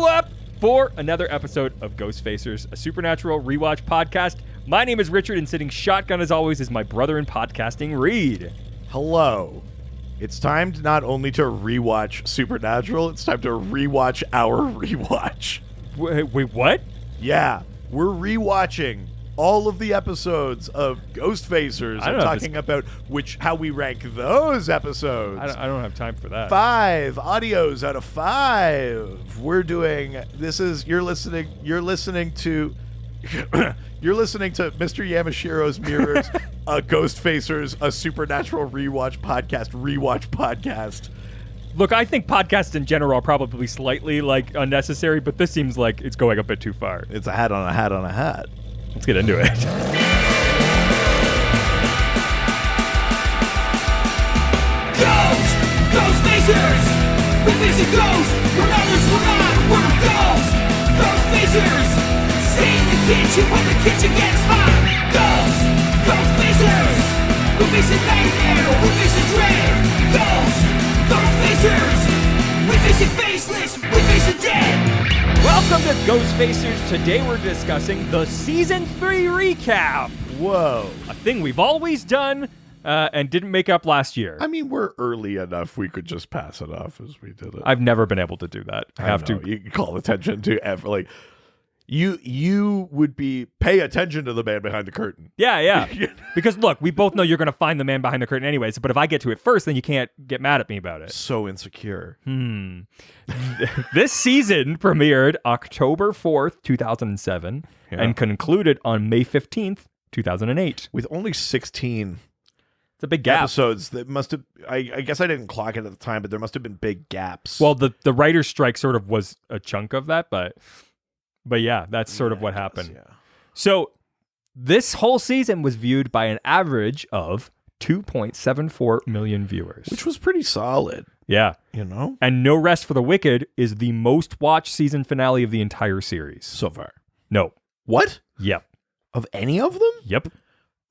you up for another episode of Ghost Facers, a supernatural rewatch podcast. My name is Richard, and sitting shotgun as always is my brother in podcasting, Reid. Hello. It's time to not only to rewatch Supernatural, it's time to rewatch our rewatch. Wait, what? Yeah, we're rewatching all of the episodes of Ghost Facers and talking about how we rank those episodes. I don't have time for that. 5 audios out of 5. We're doing you're listening to Mr. Yamashiro's Mirrors, a Ghost Facers, a Supernatural rewatch podcast. Look, I think podcasts in general are probably slightly unnecessary, but this seems like it's going a bit too far. It's a hat on a hat on a hat. Let's get into it. Ghost Facers! We're facing ghosts, when others were not, we're ghosts! Ghost Facers! Stay in the kitchen when the kitchen gets hot! Ghost Facers! We're facing nightmare, we're facing dread! Ghost Facers! We're facing faceless, we're facing dead! Welcome to Ghost Facers. Today we're discussing the Season 3 recap. Whoa. A thing we've always done and didn't make up last year. I mean, we're early enough. We could just pass it off as we did it. I've never been able to do that. I have to. You call attention to you would pay attention to the man behind the curtain. Yeah. Because look, we both know you're going to find the man behind the curtain anyways, but if I get to it first, then you can't get mad at me about it. So insecure. This season premiered October 4th, 2007, and concluded on May 15th, 2008. With only 16 it's a big gap. Episodes that must have, I guess I didn't clock it at the time, but there must have been big gaps. Well, the writer's strike sort of was a chunk of that, but yeah, that's sort of what happened. Yeah. So this whole season was viewed by an average of 2.74 million viewers. Which was pretty solid. Yeah. You know? And No Rest for the Wicked is the most watched season finale of the entire series. So far. No. What? Yep. Of any of them? Yep.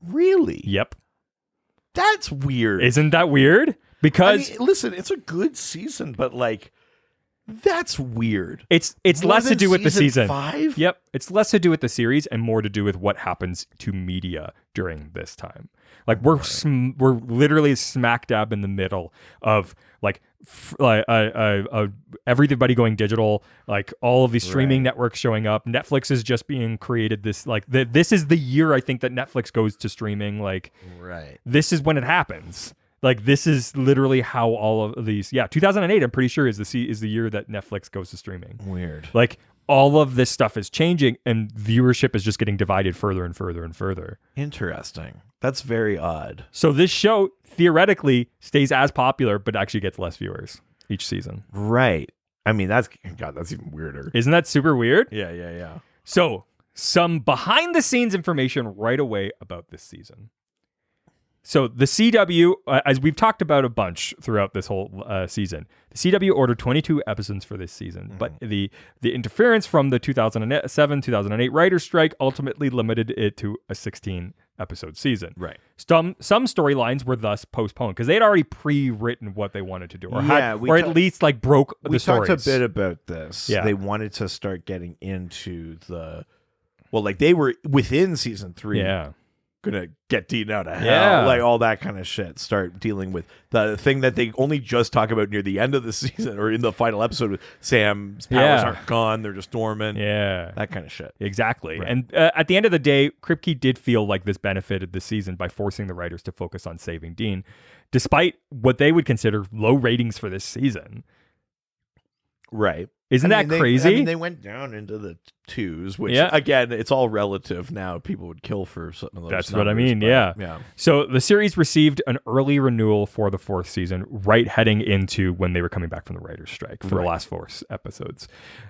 Really? Yep. That's weird. Isn't that weird? Because listen, it's a good season, but that's weird. It's less to do with the season. 5? Yep. It's less to do with the series and more to do with what happens to media during this time. We're literally smack dab in the middle of everybody going digital, all of these streaming networks showing up. Netflix is just being created. This this is the year I think that Netflix goes to streaming. Right. This is when it happens. This is literally how all of these. Yeah, 2008. I'm pretty sure is the year that Netflix goes to streaming. Weird. All of this stuff is changing, and viewership is just getting divided further and further and further. Interesting. That's very odd. So this show theoretically stays as popular, but actually gets less viewers each season. Right. I mean, that's even weirder. Isn't that super weird? Yeah. So some behind the scenes information right away about this season. So the CW, as we've talked about a bunch throughout this whole season, the CW ordered 22 episodes for this season, but the interference from the 2007-2008 writer's strike ultimately limited it to a 16-episode season. Right. Some storylines were thus postponed because they had already pre-written what they wanted to do, or at least broke the stories. We talked a bit about this. Yeah. They wanted to start getting into they were within season 3. Yeah. Gonna get Dean out of hell, Yeah. all that kind of shit. Start dealing with the thing that they only just talk about near the end of the season or in the final episode with Sam's powers aren't gone, they're just dormant. Yeah. That kind of shit. Exactly. Right. And at the end of the day, Kripke did feel like this benefited the season by forcing the writers to focus on saving Dean, despite what they would consider low ratings for this season. Right. Isn't that crazy? They went down into the 2s, which, again, it's all relative now. People would kill for something of those That's numbers, what I mean, yeah. So the series received an early renewal for the 4th season, right heading into when they were coming back from the writer's strike for the last 4 episodes.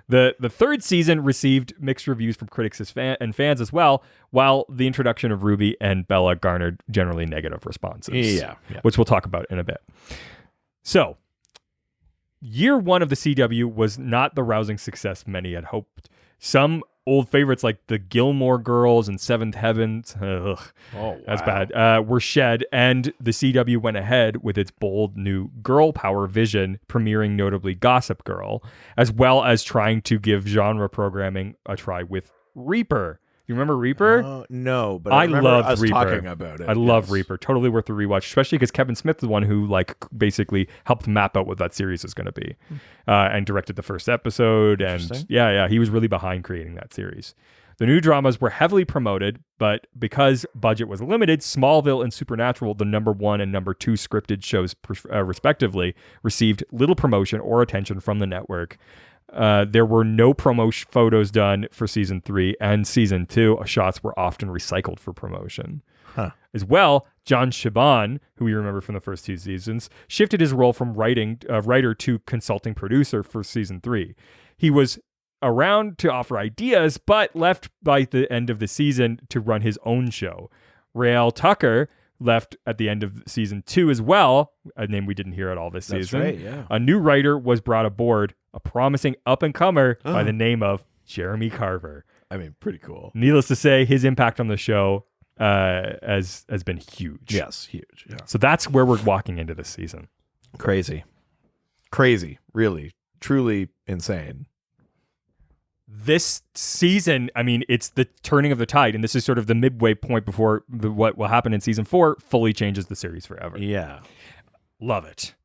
The 3rd season received mixed reviews from critics and fans as well, while the introduction of Ruby and Bella garnered generally negative responses, which we'll talk about in a bit. So year one of the CW was not the rousing success many had hoped. Some old favorites like the Gilmore Girls and Seventh Heavens, that's bad, were shed, and the CW went ahead with its bold new girl power vision, premiering notably Gossip Girl, as well as trying to give genre programming a try with Reaper. You remember Reaper? No, but I remember loved us Reaper. talking about it. I love Reaper. Totally worth the rewatch, especially because Kevin Smith is the one who like basically helped map out what that series is going to be, and directed the first episode. And yeah, he was really behind creating that series. The new dramas were heavily promoted, but because budget was limited, Smallville and Supernatural, the number 1 and number 2 scripted shows respectively, received little promotion or attention from the network. There were no promotion photos done for season 3, and season 2 shots were often recycled for promotion. As well, John Shiban, who we remember from the first 2 seasons, shifted his role from writer to consulting producer for season 3. He was around to offer ideas, but left by the end of the season to run his own show. Rael Tucker left at the end of season 2 as well, a name we didn't hear at all this season. That's right, yeah. A new writer was brought aboard, a promising up-and-comer by the name of Jeremy Carver. I mean, pretty cool. Needless to say, his impact on the show has been huge. Yes, huge. Yeah. So that's where we're walking into this season. Crazy, really, truly insane. This season, I mean, it's the turning of the tide, and this is sort of the midway point before what will happen in season 4 fully changes the series forever. Yeah. Love it.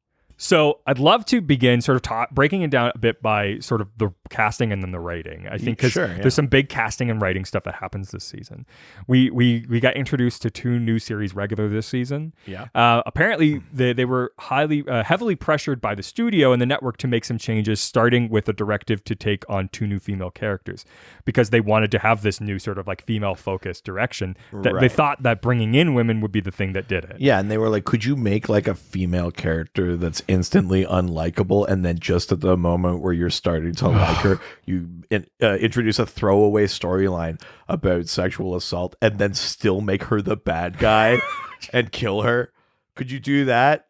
So I'd love to begin sort of breaking it down a bit by sort of the casting and then the writing. I think because there's some big casting and writing stuff that happens this season. We got introduced to 2 new series regular this season. Yeah. Apparently they were heavily pressured by the studio and the network to make some changes, starting with a directive to take on 2 new female characters because they wanted to have this new sort of like female focused direction. That they thought that bringing in women would be the thing that did it. Yeah, and they were like, could you make like a female character that's instantly unlikable, and then just at the moment where you're starting to like her, you introduce a throwaway storyline about sexual assault and then still make her the bad guy and kill her? Could you do that?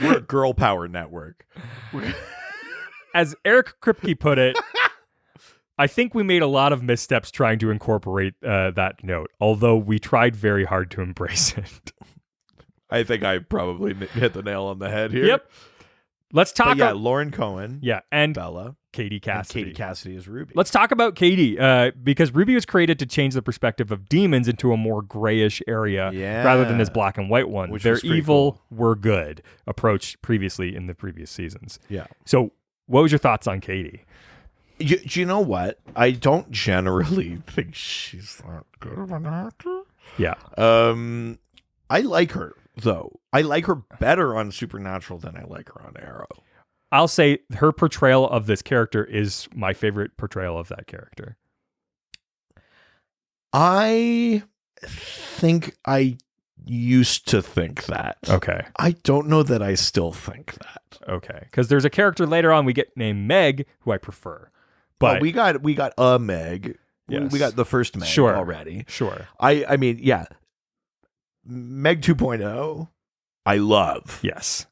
We're a girl power network. As Eric Kripke put it, I think we made a lot of missteps trying to incorporate that note, although we tried very hard to embrace it. I think I probably hit the nail on the head here. Yep. Let's talk about Lauren Cohen. Yeah, and Bella. Katie Cassidy. And Katie Cassidy is Ruby. Let's talk about Katie, because Ruby was created to change the perspective of demons into a more grayish area rather than this black and white one. Their evil were good approach previously in the previous seasons. Yeah. So what was your thoughts on Katie? Do you know what? I don't generally think she's that good of an actor. Yeah. I like her, though. I like her better on Supernatural than I like her on Arrow. I'll say her portrayal of this character is my favorite portrayal of that character. I think I used to think that. Okay. I don't know that I still think that. Okay. Because there's a character later on we get named Meg, who I prefer. But we got a Meg. Yes. We got the first Meg already. Sure. I mean, yeah. Meg 2.0, I love. Yes.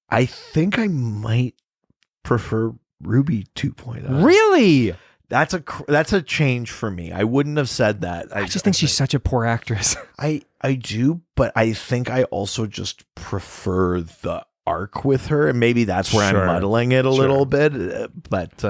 I think I might prefer Ruby 2.0. Really? That's a change for me. I wouldn't have said that. I just think she's such a poor actress. I do, but I think I also just prefer the arc with her, and maybe that's where I'm muddling it a little bit. But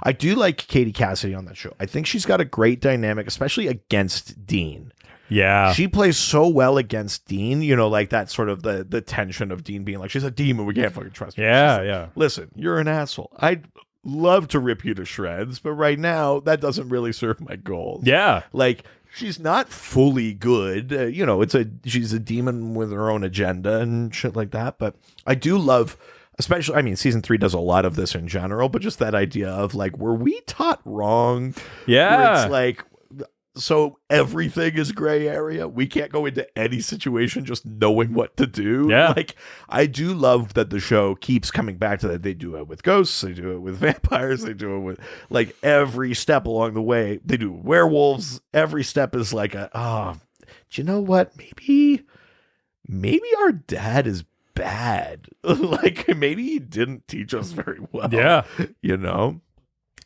I do like Katie Cassidy on that show. I think she's got a great dynamic, especially against Dean. Yeah. She plays so well against Dean, you know, like that sort of the tension of Dean being like, she's a demon, we can't fucking trust her. Yeah, like, yeah. Listen, you're an asshole. I'd love to rip you to shreds, but right now, that doesn't really serve my goals. Yeah. Like, she's not fully good. You know, she's a demon with her own agenda and shit like that. But I do love, especially, I mean, season 3 does a lot of this in general, but just that idea of like, were we taught wrong? Yeah. Where it's like, so everything is gray area. We can't go into any situation just knowing what to do. Yeah. Like, I do love that the show keeps coming back to that. They do it with ghosts. They do it with vampires. They do it with like every step along the way. They do werewolves. Every step is like do you know what? Maybe our dad is bad. Like maybe he didn't teach us very well. Yeah. You know?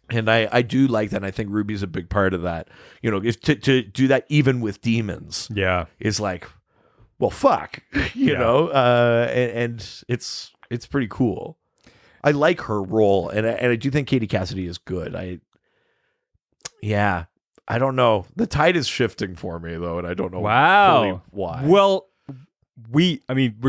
And I do like that. And I think Ruby's a big part of that. You know, if to do that even with demons is like, well, fuck, you know? And it's pretty cool. I like her role. And I do think Katie Cassidy is good. I don't know. The tide is shifting for me though. And I don't know fully why. Well, we're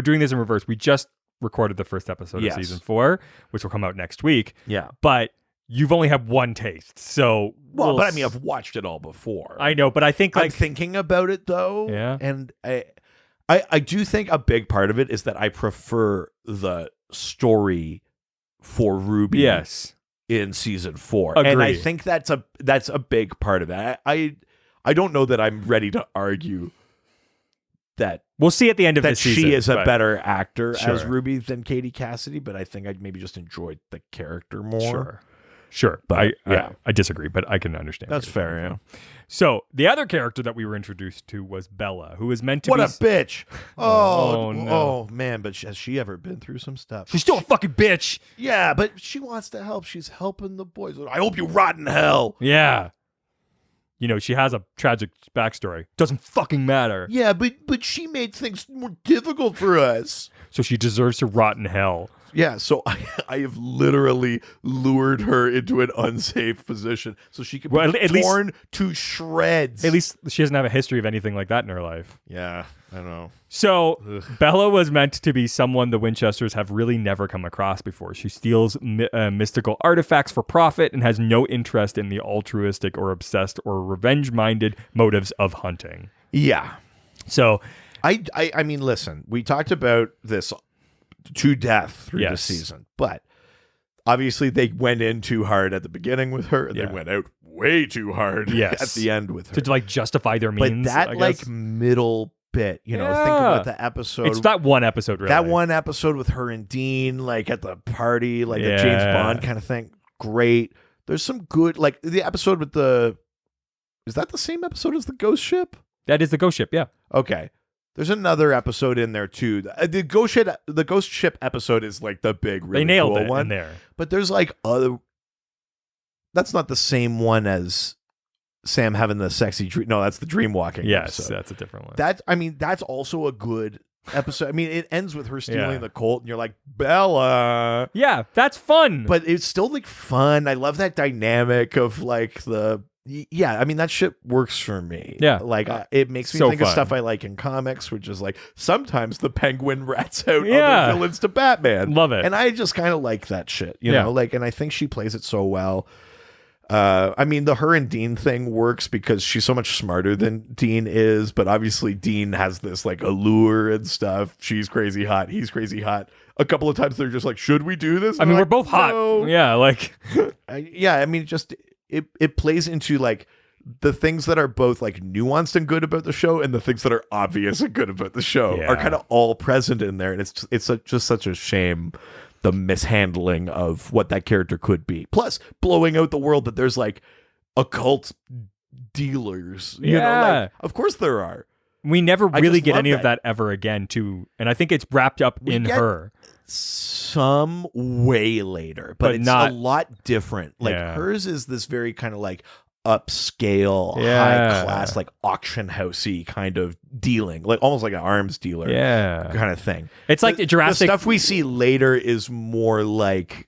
doing this in reverse. We just recorded the first episode of season 4, which will come out next week. Yeah. But you've only had one taste, so but I mean, I've watched it all before. I know, but I think I'm thinking about it though, and I do think a big part of it is that I prefer the story for Ruby, in season 4, Agree. and I think that's a big part of it. I don't know that I'm ready to argue that we'll see at the end of this season. She is a better actor as Ruby than Katie Cassidy, but I think I'd maybe just enjoyed the character more. Sure, but I disagree, but I can understand. That's fair, yeah. So the other character that we were introduced to was Bella, who was meant to be... What a bitch! Oh, no. Oh, man, but has she ever been through some stuff? She's still a fucking bitch! Yeah, but she wants to help. She's helping the boys. I hope you rot in hell! Yeah. You know, she has a tragic backstory. Doesn't fucking matter. Yeah, but she made things more difficult for us. So she deserves to rot in hell. Yeah, so I have literally lured her into an unsafe position so she can be torn to shreds. At least she doesn't have a history of anything like that in her life. Yeah, I know. So Bella was meant to be someone the Winchesters have really never come across before. She steals mystical artifacts for profit and has no interest in the altruistic or obsessed or revenge-minded motives of hunting. Yeah. So I mean, listen, we talked about this to death through the season, but obviously they went in too hard at the beginning with her, and they went out way too hard at the end with her to like justify their means. But that like middle bit, you know, think about the episode. It's that one episode, really. That one episode with her and Dean, like at the party, like a James Bond kind of thing. Great. There's some good, like the episode with is that the same episode as the ghost ship? That is the ghost ship, yeah. Okay. There's another episode in there too. The ghost ship episode is like the big, really they nailed cool it one in there. But there's like other. That's not the same one as Sam having the sexy dream. No, that's the dream walking. Yes, episode. That's a different one. That's also a good episode. I mean, it ends with her stealing the Colt, and you're like, Bella. Yeah, that's fun. But it's still like fun. I love that dynamic of like the. Yeah, I mean, that shit works for me. Yeah. Like, it makes me think of stuff I like in comics, which is like, sometimes the Penguin rats out other villains to Batman. Love it. And I just kind of like that shit, you know? Like, and I think she plays it so well. I mean, the her and Dean thing works because she's so much smarter than Dean is, but obviously Dean has this, like, allure and stuff. She's crazy hot. He's crazy hot. A couple of times they're just like, should we do this? I mean, we're like, both hot. Yeah, like... I mean, just... It plays into like the things that are both like nuanced and good about the show, and the things that are obvious and good about the show are kind of all present in there, and it's just such a shame the mishandling of what that character could be. Plus, blowing out the world that there's like occult dealers. You know, like, of course there are. We never really get any of that ever again, too, and I think it's wrapped up in her. Some way later, but it's not a lot different. Like hers is this very kind of like upscale, high class, like auction housey kind of dealing, like almost like an arms dealer, kind of thing. It's like the Jurassic. The stuff we see later is more like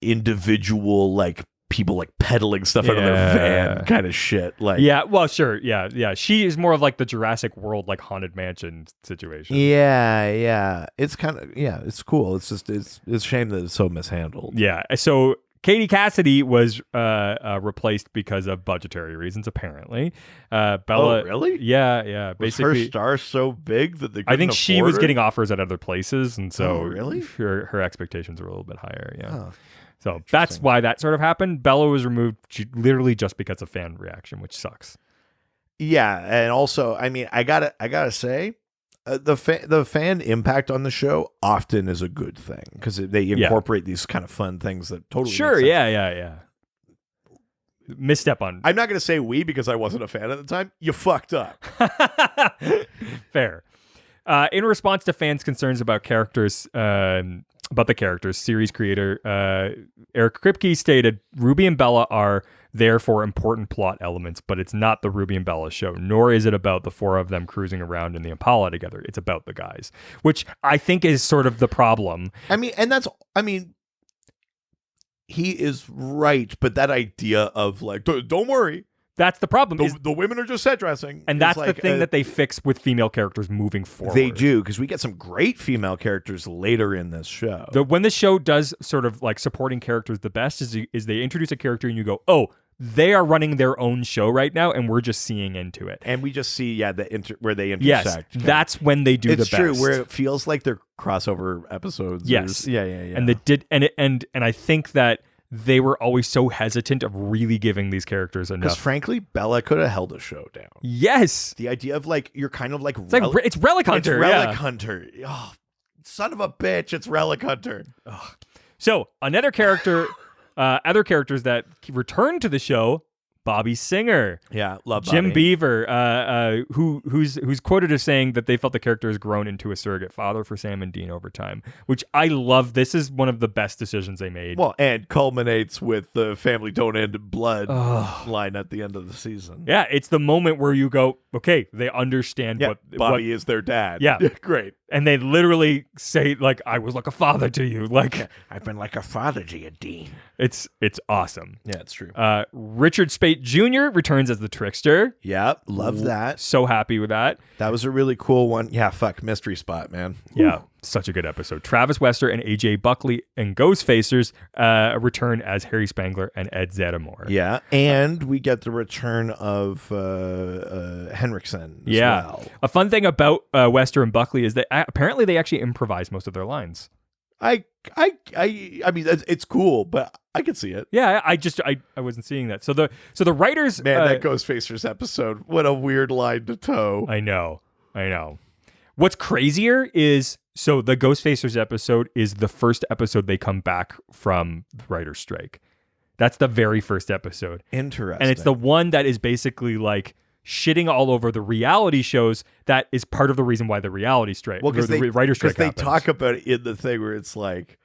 individual, like people like peddling stuff out of their van kind of shit. Like, well, sure. Yeah. She is more of like the Jurassic World, like haunted mansion situation. Yeah. It's kind of, it's cool. It's just, it's a shame that it's so mishandled. Yeah. So Katie Cassidy was replaced because of budgetary reasons, apparently. Bella, oh, really? Yeah. Basically, was her star so big that they couldn't I think she afford was her? Getting offers at other places, and so really? her expectations were a little bit higher. Yeah. Oh. So that's why that sort of happened. Bella was removed literally just because of fan reaction, which sucks. Yeah, and also, I mean, I gotta say, the fan impact on the show often is a good thing because they incorporate these kind of fun things that totally sure. Make sense. Yeah. Misstep on. I'm not gonna say we because I wasn't a fan at the time. You fucked up. Fair. In response to fans' concerns about the characters, series creator Eric Kripke stated, Ruby and Bella are there for important plot elements, but it's not the Ruby and Bella show, nor is it about the four of them cruising around in the Impala together. It's about the guys, which I think is sort of the problem. He is right, but that idea of like, don't worry. That's the problem. The women are just set dressing. And that's like, the thing that they fix with female characters moving forward. They do, because we get some great female characters later in this show. When the show does sort of like supporting characters the best is they introduce a character and you go, oh, they are running their own show right now, and we're just seeing into it. And we just see, where they intersect. Yes, that's when they do the best. It's true, where it feels like they're crossover episodes. Yes. Yeah. And they did, and I think that they were always so hesitant of really giving these characters enough. Because frankly, Bella could have held a show down. Yes. The idea of like, you're kind of like... It's Relic Hunter. It's Relic Hunter. Oh, son of a bitch, it's Relic Hunter. Ugh. So, another character... other characters that return to the show, Bobby Singer. Yeah, love Bobby. Jim Beaver, who's quoted as saying that they felt the character has grown into a surrogate father for Sam and Dean over time, which I love. This is one of the best decisions they made. Well, and culminates with the family don't end in blood line at the end of the season. Yeah, it's the moment where you go, okay, they understand what Bobby is their dad. Yeah. Great. And they literally say, like, I was like a father to you. Like, I've been like a father to you, Dean. It's awesome. Yeah, it's true. Richard Spate Jr. returns as the Trickster. Yeah, love that. So happy with that. That was a really cool one. Yeah, mystery spot, man. Yeah, Ooh. Such a good episode. Travis Wester and AJ Buckley and Ghostfacers return as Harry Spangler and Ed Zeddemore. Yeah, and we get the return of Henriksen as well. A fun thing about Wester and Buckley is that apparently they actually improvise most of their lines. I mean, it's cool, but I can see it. Yeah, I wasn't seeing that. So the writers, man, that Ghostfacers episode, what a weird line to toe. I know. What's crazier is, so the Ghostfacers episode is the first episode they come back from the writer's strike. That's the very first episode. Interesting. And it's the one that is basically like shitting all over the reality shows. That is part of the reason why the reality strike, well, the writer's strike they happens. talk about it in the thing where it's like,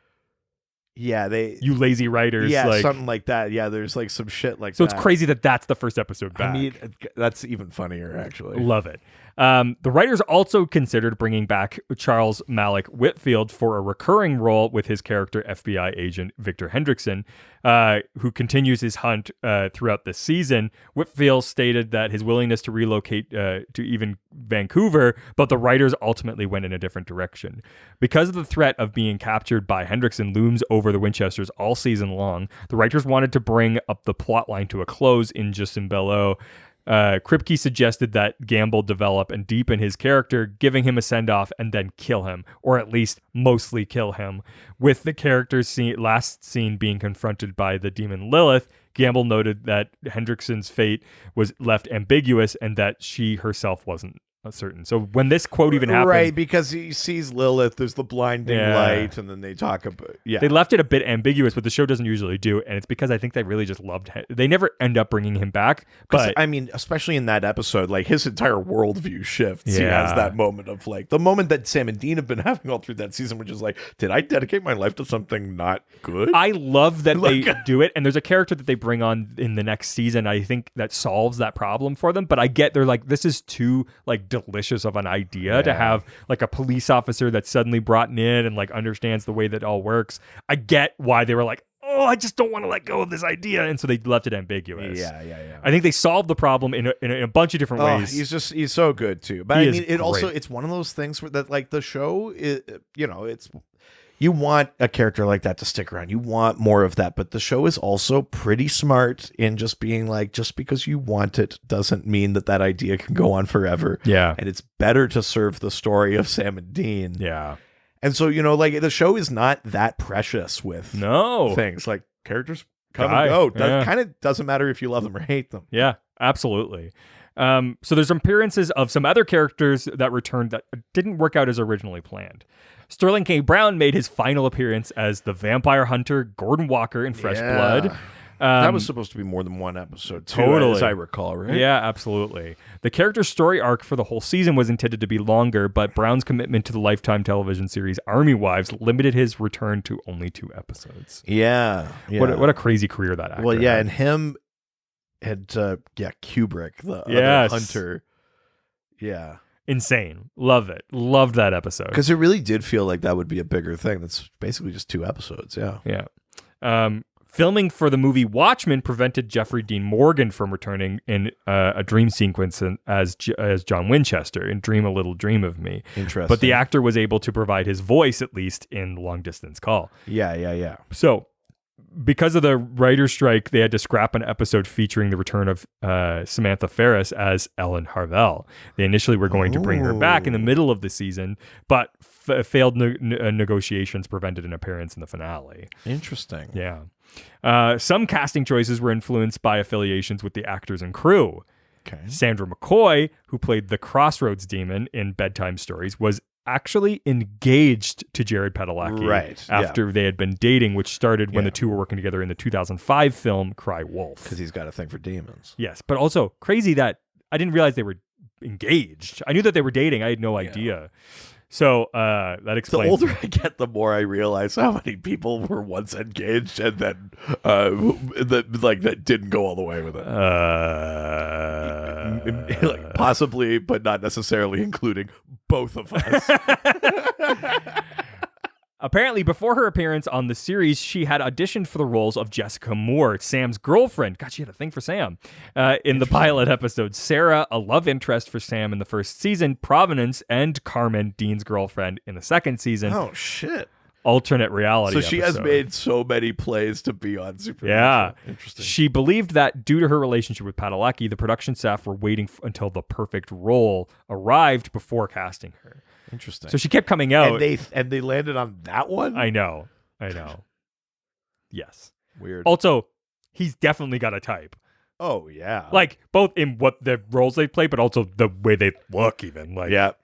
you lazy writers. Yeah, like, something like that. Yeah, there's like some shit like that. So it's crazy that that's the first episode back. I mean, that's even funnier, actually. Love it. The writers also considered bringing back Charles Malik Whitfield for a recurring role with his character FBI agent Victor Hendrickson, who continues his hunt throughout the season. Whitfield stated that his willingness to relocate to even Vancouver, but the writers ultimately went in a different direction. Because of the threat of being captured by Hendrickson looms over the Winchesters all season long, the writers wanted to bring up the plotline to a close in Justin Belleau. Kripke suggested that Gamble develop and deepen his character, giving him a send-off and then kill him, or at least mostly kill him. With the character's last scene being confronted by the demon Lilith, Gamble noted that Hendrickson's fate was left ambiguous and that she herself wasn't certain. So when this quote even happened, right, because he sees Lilith, there's the blinding light, and then they talk about they left it a bit ambiguous, but the show doesn't usually do, and it's because I think they really just loved him. They never end up bringing him back, but I mean, especially in that episode, like his entire worldview shifts. He has that moment of like the moment that Sam and Dean have been having all through that season, which is like, did I dedicate my life to something not good? I love that they do it, and there's a character that they bring on in the next season, I think, that solves that problem for them. But I get, they're like, this is too like delicious of an idea to have like a police officer that's suddenly brought in and like understands the way that all works. I get why they were like, oh, I just don't want to let go of this idea, and so they left it ambiguous. Yeah. I think they solved the problem in a bunch of different ways. He's so good too. But I mean, it's one of those things where that like the show is, it's. You want a character like that to stick around. You want more of that. But the show is also pretty smart in just being like, just because you want it doesn't mean that idea can go on forever. Yeah. And it's better to serve the story of Sam and Dean. Yeah. And so, like the show is not that precious with things. Like characters come and go. That kind of doesn't matter if you love them or hate them. Yeah, absolutely. So there's appearances of some other characters that returned that didn't work out as originally planned. Sterling K. Brown made his final appearance as the vampire hunter Gordon Walker in Fresh Blood. That was supposed to be more than one episode, too, Totally. as I recall, right? Yeah, absolutely. The character's story arc for the whole season was intended to be longer, but Brown's commitment to the Lifetime television series Army Wives limited his return to only 2 episodes. Yeah. What a crazy career that actor Well, yeah, had. and him and Kubrick, the Yes. other hunter. Yeah. Insane. Love it. Loved that episode. Because it really did feel like that would be a bigger thing. That's basically just 2 episodes, yeah. Yeah. Filming for the movie Watchmen prevented Jeffrey Dean Morgan from returning in a dream sequence as John Winchester in Dream a Little Dream of Me. Interesting. But the actor was able to provide his voice, at least, in Long Distance Call. Yeah. So, because of the writer's strike, they had to scrap an episode featuring the return of Samantha Ferris as Ellen Harvell. They initially were going to bring her back in the middle of the season, but failed negotiations prevented an appearance in the finale. Interesting. Yeah. Some casting choices were influenced by affiliations with the actors and crew. Okay. Sandra McCoy, who played the Crossroads Demon in Bedtime Stories, was actually engaged to Jared Padalecki after they had been dating, which started when the two were working together in the 2005 film Cry Wolf. Because he's got a thing for demons. Yes, but also crazy that I didn't realize they were engaged. I knew that they were dating. I had no idea. So that explains. The older I get, the more I realize how many people were once engaged and then that didn't go all the way with it. Like, possibly, but not necessarily including both of us. Apparently, before her appearance on the series, she had auditioned for the roles of Jessica Moore, Sam's girlfriend. God, she had a thing for Sam. In the pilot episode, Sarah, a love interest for Sam in the first season, Provenance, and Carmen, Dean's girlfriend, in the second season. Oh, shit. Alternate reality So she has episode. made so many plays to be on Supernatural. Yeah. Interesting. She believed that due to her relationship with Padalecki, the production staff were waiting until the perfect role arrived before casting her. Interesting. So she kept coming out. And they landed on that one? I know. Yes. Weird. Also, he's definitely got a type. Oh, yeah. Like, both in what the roles they play, but also the way they look even. Like, yeah.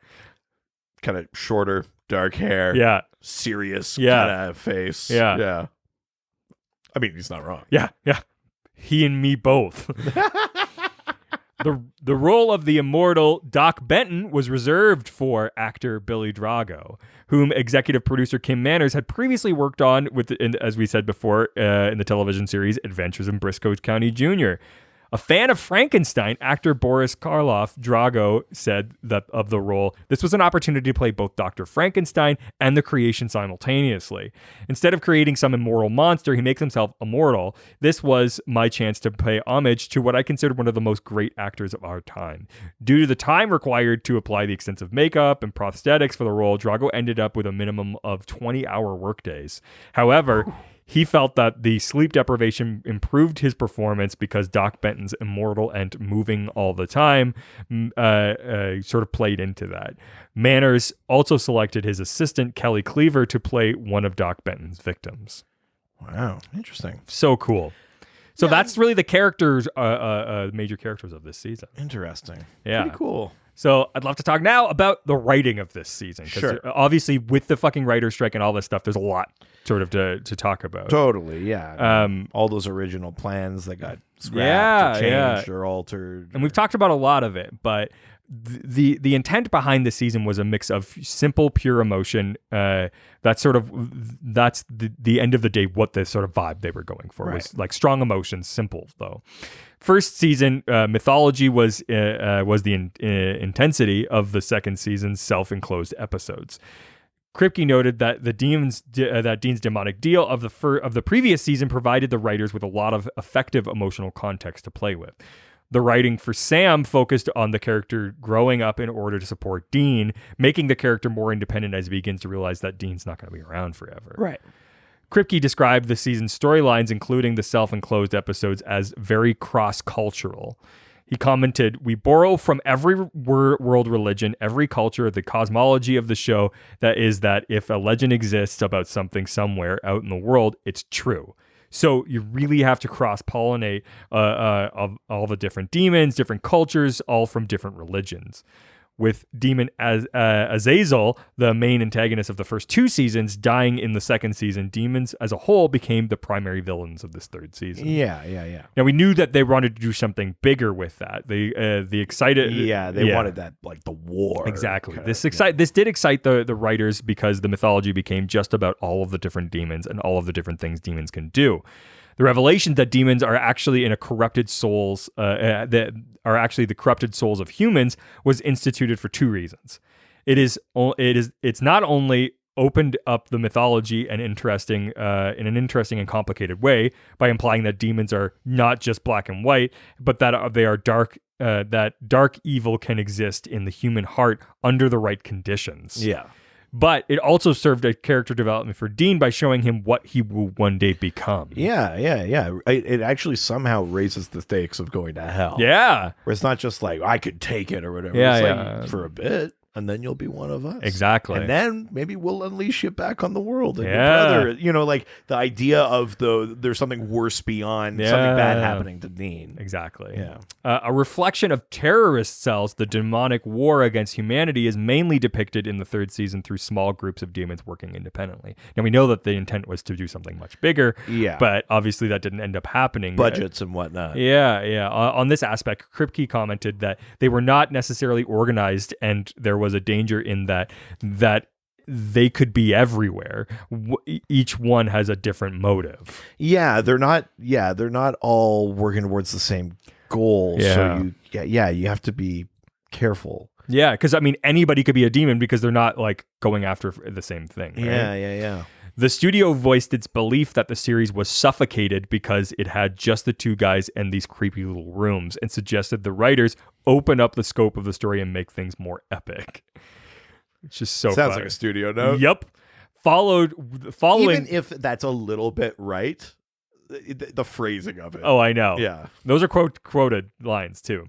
Kind of shorter, dark hair. Yeah. Serious Yeah. kind of face. Yeah. Yeah. I mean, he's not wrong. Yeah. He and me both. The role of the immortal Doc Benton was reserved for actor Billy Drago, whom executive producer Kim Manners had previously worked on as we said before, in the television series Adventures in Briscoe County Jr. A fan of Frankenstein, actor Boris Karloff, Drago, said that of the role, this was an opportunity to play both Dr. Frankenstein and the creation simultaneously. Instead of creating some immortal monster, he makes himself immortal. This was my chance to pay homage to what I considered one of the most great actors of our time. Due to the time required to apply the extensive makeup and prosthetics for the role, Drago ended up with a minimum of 20-hour workdays. However, he felt that the sleep deprivation improved his performance because Doc Benton's immortal and moving all the time sort of played into that. Manners also selected his assistant, Kelly Cleaver, to play one of Doc Benton's victims. Wow. Interesting. So cool. So that's really the characters, major characters of this season. Interesting. Yeah. Pretty cool. So I'd love to talk now about the writing of this season. Sure. Obviously, with the fucking writer's strike and all this stuff, there's a lot sort of to talk about. Totally, yeah. All those original plans that got scrapped or changed or altered. And we've talked about a lot of it, but the intent behind the season was a mix of simple, pure emotion. That's the end of the day, what the sort of vibe they were going for was like strong emotions, simple though. First season mythology was the intensity of the second season's self-enclosed episodes. Kripke noted that Dean's demonic deal of the previous season provided the writers with a lot of effective emotional context to play with. The writing for Sam focused on the character growing up in order to support Dean, making the character more independent as he begins to realize that Dean's not going to be around forever. Right. Kripke described the season's storylines, including the self-enclosed episodes, as very cross-cultural. He commented, "We borrow from every world religion, every culture, the cosmology of the show that is that if a legend exists about something somewhere out in the world, it's true. So you really have to cross-pollinate of all the different demons, different cultures, all from different religions. with demon Azazel, the main antagonist of the first 2 seasons, dying in the second season. Demons as a whole became the primary villains of this 3rd season. Yeah. Now we knew that they wanted to do something bigger with that. They wanted that, like, the war. Exactly. This did excite the writers because the mythology became just about all of the different demons and all of the different things demons can do. The revelation that demons are actually the corrupted souls of humans was instituted for 2 reasons. It's not only opened up the mythology and in an interesting and complicated way by implying that demons are not just black and white, but that they are dark. That dark evil can exist in the human heart under the right conditions. Yeah. But it also served a character development for Dean by showing him what he will one day become. Yeah. It actually somehow raises the stakes of going to hell. Yeah. Where it's not just like, I could take it or whatever. Yeah, it's like, for a bit, and then you'll be one of us. Exactly. And then maybe we'll unleash you back on the world and Yeah. your brother. Like the idea of there's something worse beyond something bad happening to Dean. Exactly. Yeah. A reflection of terrorist cells, the demonic war against humanity, is mainly depicted in the 3rd season through small groups of demons working independently. Now, we know that the intent was to do something much bigger, but obviously that didn't end up happening. Budgets and whatnot. Yeah. On this aspect, Kripke commented that they were not necessarily organized, and there was a danger in that they could be everywhere. Each one has a different motive. They're not all working towards the same goal. So you have to be careful. Yeah, because I mean, anybody could be a demon because they're not like going after the same thing. Right? Yeah. The studio voiced its belief that the series was suffocated because it had just the 2 guys and these creepy little rooms, and suggested the writers open up the scope of the story and make things more epic. It's just so sounds funny. like a studio note. Yep. Following, even if that's a little bit right, the phrasing of it. Oh, I know. Yeah, those are quoted lines too.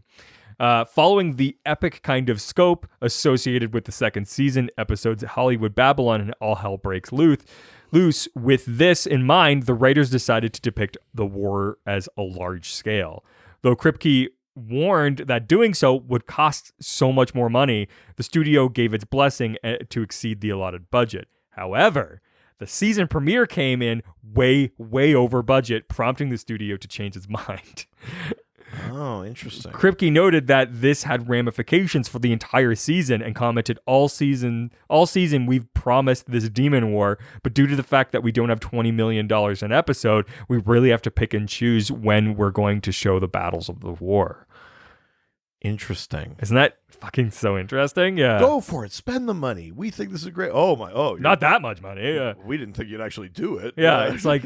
Following the epic kind of scope associated with the 2nd season episodes Hollywood Babylon and All Hell Breaks Loose, with this in mind, the writers decided to depict the war as a large scale. Though Kripke warned that doing so would cost so much more money, the studio gave its blessing to exceed the allotted budget. However, the season premiere came in way over budget, prompting the studio to change its mind. Oh, interesting. Kripke noted that this had ramifications for the entire season and commented, all season we've promised this demon war, but due to the fact that we don't have $20 million an episode, we really have to pick and choose when we're going to show the battles of the war. Interesting. Isn't that fucking so interesting? Yeah. Go for it. Spend the money. We think this is great. Oh, not that much money. Yeah. We didn't think you'd actually do it. Yeah, it's like...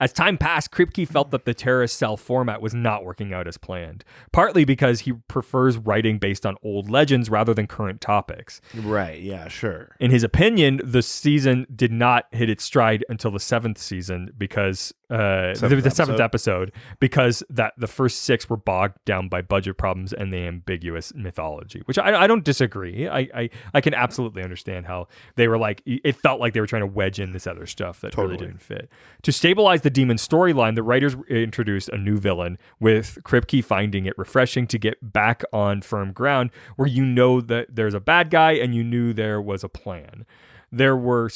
As time passed, Kripke felt that the terrorist cell format was not working out as planned, partly because he prefers writing based on old legends rather than current topics. Right, yeah, sure. In his opinion, the season did not hit its stride until the 7th season because the 7th episode, because that the first 6 were bogged down by budget problems and the ambiguous mythology, which I don't disagree. I can absolutely understand how they were like, it felt like they were trying to wedge in this other stuff that really didn't fit. To stabilize the demon storyline, the writers introduced a new villain, with Kripke finding it refreshing to get back on firm ground where you know that there's a bad guy and you knew there was a plan. They were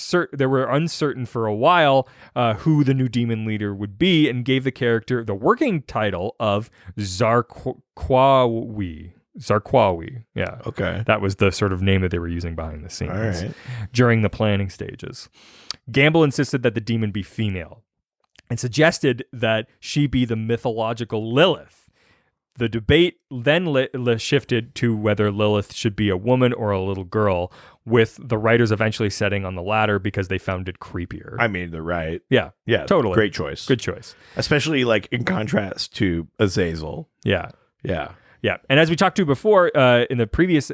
uncertain for a while who the new demon leader would be, and gave the character the working title of Zarqawi. Yeah. Okay. That was the sort of name that they were using behind the scenes. All right. During the planning stages. Gamble insisted that the demon be female and suggested that she be the mythological Lilith. The debate then shifted to whether Lilith should be a woman or a little girl, with the writers eventually setting on the latter because they found it creepier. I mean, they're right. Yeah, totally. Great choice. Good choice. Especially like in contrast to Azazel. Yeah. Yeah. Yeah, and as we talked to before in our previous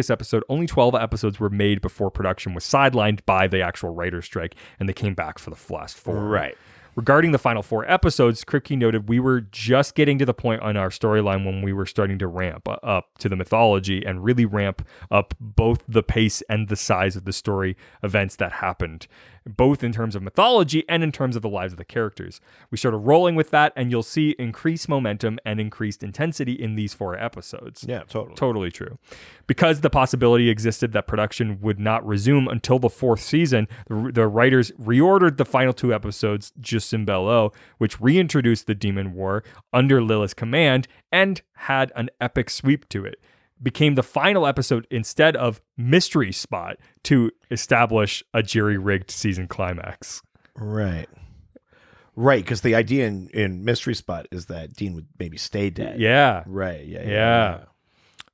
episode, only 12 episodes were made before production was sidelined by the actual writer's strike, and they came back for the last 4. Right. Regarding the final 4 episodes, Kripke noted we were just getting to the point on our storyline when we were starting to ramp up to the mythology and really ramp up both the pace and the size of the story events that happened. both in terms of mythology and in terms of the lives of the characters. We started rolling with that, and you'll see increased momentum and increased intensity in these 4 episodes. Yeah, totally. Totally true. Because the possibility existed that production would not resume until the 4th season, the writers reordered the final 2 episodes, Justin Bello, which reintroduced the Demon War under Lilith's command and had an epic sweep to it. Became the final episode instead of Mystery Spot to establish a jerry-rigged season climax. Right. Right, because the idea in Mystery Spot is that Dean would maybe stay dead. Yeah. Right, Yeah.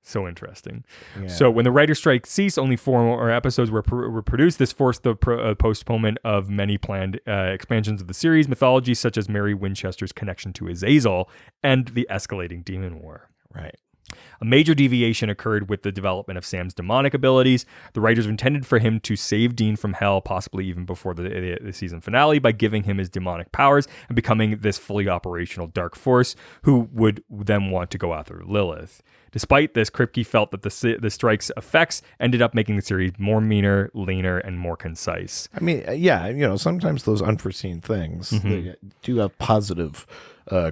So interesting. Yeah. So when the writer's strike ceased, only 4 more episodes were produced. This forced the postponement of many planned expansions of the series mythology, such as Mary Winchester's connection to Azazel and the escalating Demon War. Right. A major deviation occurred with the development of Sam's demonic abilities. The writers intended for him to save Dean from hell, possibly even before the season finale, by giving him his demonic powers and becoming this fully operational dark force who would then want to go after Lilith. Despite this, Kripke felt that the strike's effects ended up making the series more meaner, leaner, and more concise. I mean, yeah, sometimes those unforeseen things they do have positive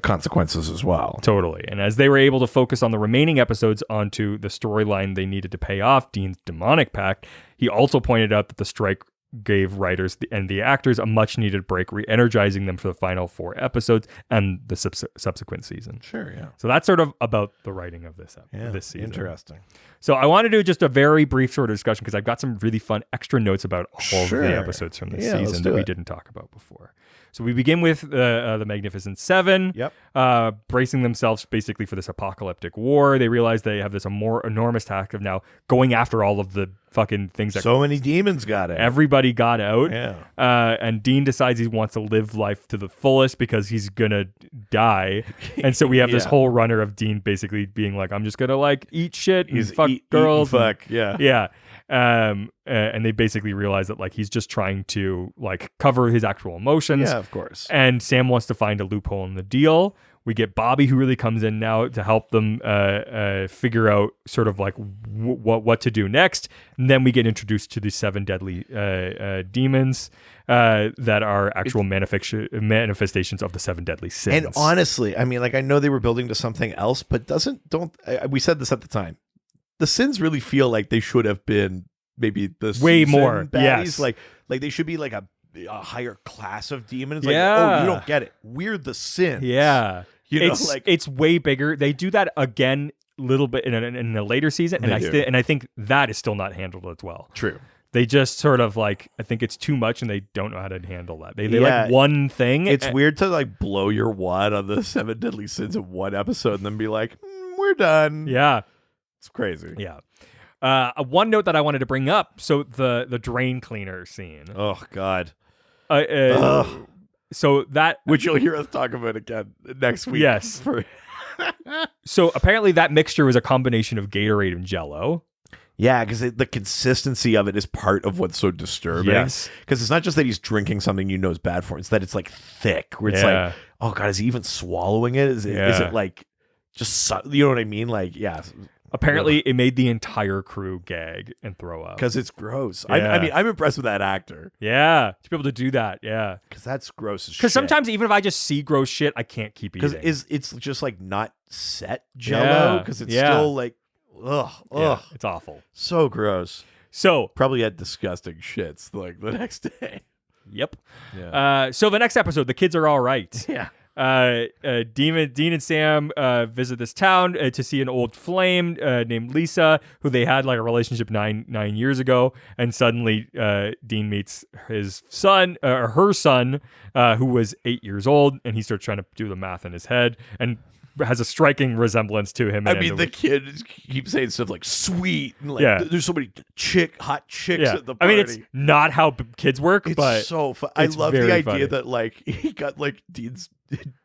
consequences as well. Totally. And as they were able to focus on the remaining episodes onto the storyline they needed to pay off, Dean's demonic pact, he also pointed out that the strike gave writers and the actors a much needed break, re-energizing them for the final 4 episodes and the subsequent season. Sure, yeah. So that's sort of about the writing of this season. Interesting. So I want to do just a very brief sort of discussion because I've got some really fun extra notes about all of the episodes from this season that we didn't talk about before. So we begin with the Magnificent Seven, bracing themselves basically for this apocalyptic war. They realize they have this more enormous task of now going after all of the fucking things that so many demons got out. Everybody got out. Yeah. And Dean decides he wants to live life to the fullest because he's gonna die. And so we have this whole runner of Dean basically being like, I'm just gonna eat shit and fuck girls. Yeah. And they basically realize that he's just trying to cover his actual emotions. Yeah, of course. And Sam wants to find a loophole in the deal. We get Bobby, who really comes in now to help them figure out sort of what to do next. And then we get introduced to the 7 deadly demons that are actual manifestations of the 7 deadly sins. And honestly, I mean, I know they were building to something else, but we said this at the time. The sins really feel like they should have been maybe the way more baddies. Yes. Like they should be a higher class of demons. Oh, you don't get it. We're the sins. Yeah. It's way bigger. They do that again a little bit in a later season, and I think that is still not handled as well. True. They just sort of I think it's too much, and they don't know how to handle that. They like one thing. It's weird to blow your wad on the 7 deadly sins in one episode and then be like, we're done. Yeah. It's crazy. Yeah. One note that I wanted to bring up. So the drain cleaner scene. Oh God. So that, which you'll hear us talk about again next week. Yes. So apparently that mixture was a combination of Gatorade and Jell-O. Yeah, because the consistency of it is part of what's so disturbing. Yes. Because it's not just that he's drinking something you know is bad for him. It's that it's thick. Where it's oh God, is he even swallowing it? Is it just, you know what I mean? Apparently, it made the entire crew gag and throw up. Because it's gross. Yeah. I'm impressed with that actor. Yeah. To be able to do that, yeah. Because that's gross as shit. Because sometimes, even if I just see gross shit, I can't keep eating. Because it's just not set Jell-O. Because it's still ugh. Yeah, it's awful. So gross. So probably had disgusting shits the next day. Yep. Yeah. So the next episode, the kids are all right. Yeah. Dean and Sam visit this town to see an old flame named Lisa, who they had a relationship nine years ago, and suddenly Dean meets his son, or her son, who was 8 years old, and he starts trying to do the math in his head and has a striking resemblance to him. The kid keeps saying stuff like sweet and there's so many hot chicks at the party. It's not how kids work, it's so fun. I love the idea that he got Dean's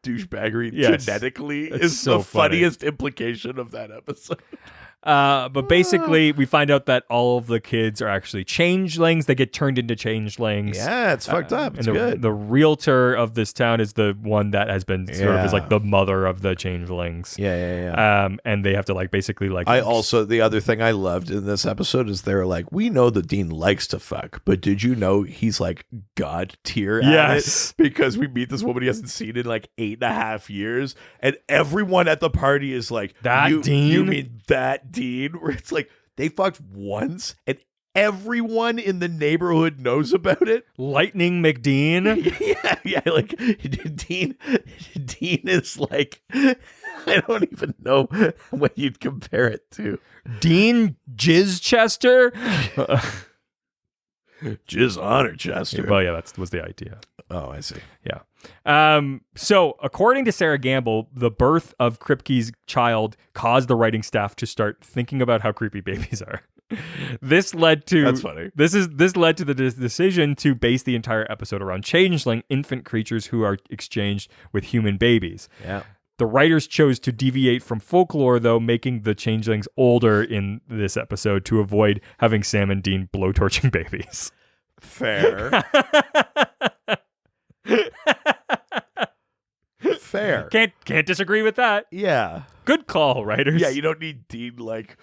douchebaggery genetically is so the funniest implication of that episode. But basically, we find out that all of the kids are actually changelings. They get turned into changelings. Yeah, it's fucked up. It's and good. The realtor of this town is the one that has been sort of is like the mother of the changelings. Yeah. And they have to like basically like. The other thing I loved in this episode is they're like, we know the Dean likes to fuck, but did you know he's like God tier at it? Because we meet this woman he hasn't seen in like 8.5 years, and everyone at the party is like, Dean? You mean that Dean? Where it's like they fucked once and everyone in the neighborhood knows about it. Lightning McDean. yeah. Like Dean is like, I don't even know what you'd compare it to. Dean Jizzchester. Jizz Honor Chester. Well, yeah, that was the idea. Oh, I see. Yeah. So, according to Sarah Gamble, the birth of Kripke's child caused the writing staff to start thinking about how creepy babies are. This led to That's funny. This led to the decision to base the entire episode around changeling infant creatures who are exchanged with human babies. Yeah. The writers chose to deviate from folklore, though, making the changelings older in this episode to avoid having Sam and Dean blowtorching babies. Fair. Fair. Can't disagree with that. Yeah. Good call, writers. Yeah, you don't need Dean like,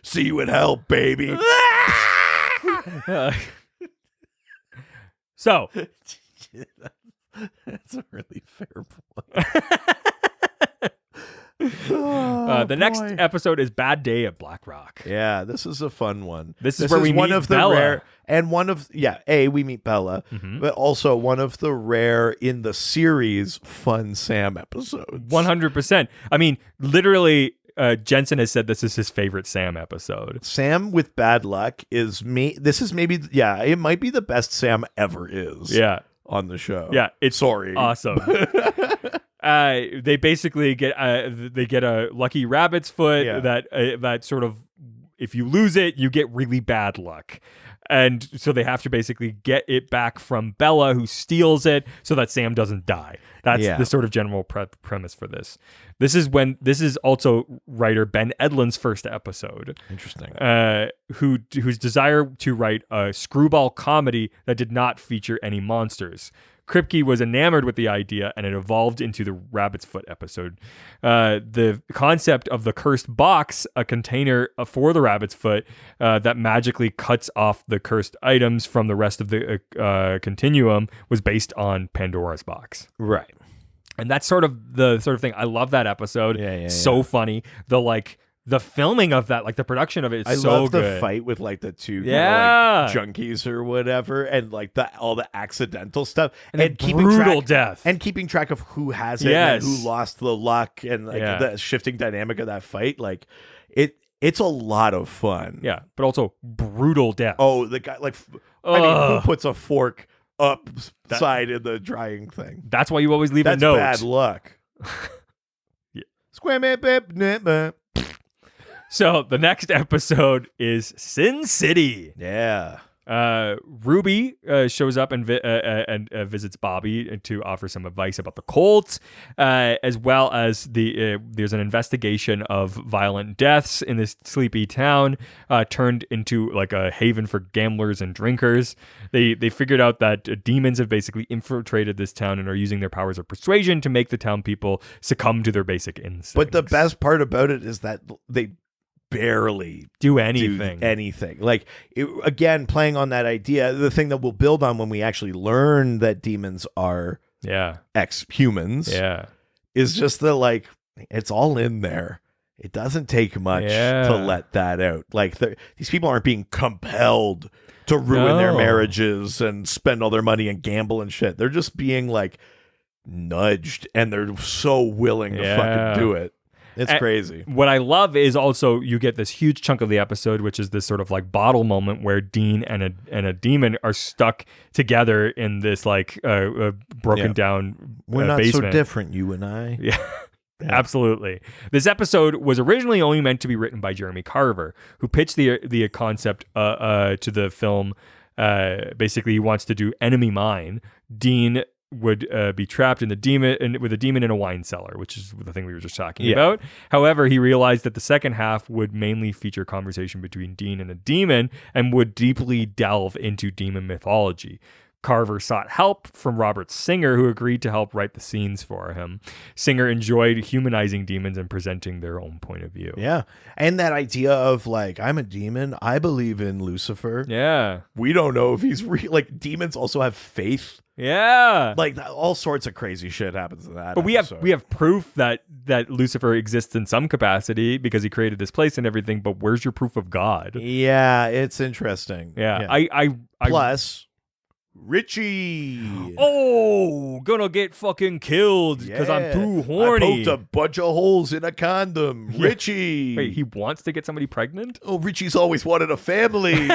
see you in hell, baby. So that's a really fair point. The next episode is Bad Day at Blackrock. Yeah, this is a fun one. This is where we one meet of the Bella. rare and one of we meet Bella, but also one of the rare in the series fun Sam episodes. 100%. I mean, literally, Jensen has said this is his favorite Sam episode. Sam with bad luck is me. This is maybe it might be the best Sam ever is. Yeah. On the show. Yeah, it's sorry. Awesome. They basically get a lucky rabbit's foot that sort of, if you lose it, you get really bad luck. And so they have to basically get it back from Bella, who steals it, so that Sam doesn't die. That's the sort of general premise for this. This is also writer Ben Edlund's first episode. Interesting. Whose desire to write a screwball comedy that did not feature any monsters. Kripke was enamored with the idea, and it evolved into the Rabbit's Foot episode. The concept of the cursed box, a container for the Rabbit's Foot that magically cuts off the cursed items from the rest of the continuum, was based on Pandora's box. Right. And that's sort of the thing. I love that episode. So funny. The filming of that, like the production of it, is so love good. the fight with like the two junkies or whatever, and like all the accidental stuff, and brutal death, and keeping track of who has it and who lost the luck, and like the shifting dynamic of that fight. Like it's a lot of fun. Yeah, but also brutal death. Oh, the guy who puts a fork upside in the drying thing? That's why you always leave a note. That's bad luck. Squam. So the next episode is Sin City. Yeah. Ruby shows up and visits Bobby to offer some advice about the Colts, as well as there's an investigation of violent deaths in this sleepy town, turned into like a haven for gamblers and drinkers. They figured out that demons have basically infiltrated this town and are using their powers of persuasion to make the town people succumb to their basic instincts. But the best part about it is that they barely do anything. Like, again, playing on that idea, the thing that we'll build on when we actually learn that demons are ex-humans is just it's all in there. It doesn't take much to let that out. Like, these people aren't being compelled to ruin their marriages and spend all their money and gamble and shit. They're just being like nudged, and they're so willing to fucking do it. It's crazy. What I love is also you get this huge chunk of the episode, which is this sort of like bottle moment where Dean and a demon are stuck together in this like broken down We're not basement. so different, you and I. Yeah. Absolutely. This episode was originally only meant to be written by Jeremy Carver, who pitched the concept to the film. Basically, he wants to do Enemy Mine. Dean would be trapped in with a demon in a wine cellar, which is the thing we were just talking about. However, he realized that the second half would mainly feature conversation between Dean and a demon and would deeply delve into demon mythology. Carver sought help from Robert Singer, who agreed to help write the scenes for him. Singer enjoyed humanizing demons and presenting their own point of view. Yeah. And that idea of like, I'm a demon. I believe in Lucifer. Yeah. We don't know if he's real. Like, demons also have faith. Yeah. Like, all sorts of crazy shit happens in that. But we have proof that Lucifer exists in some capacity because he created this place and everything. But where's your proof of God? Yeah, it's interesting. Yeah. Plus, Richie. Oh, gonna get fucking killed because I'm too horny. I poked a bunch of holes in a condom. Yeah. Richie. Wait, he wants to get somebody pregnant? Oh, Richie's always wanted a family.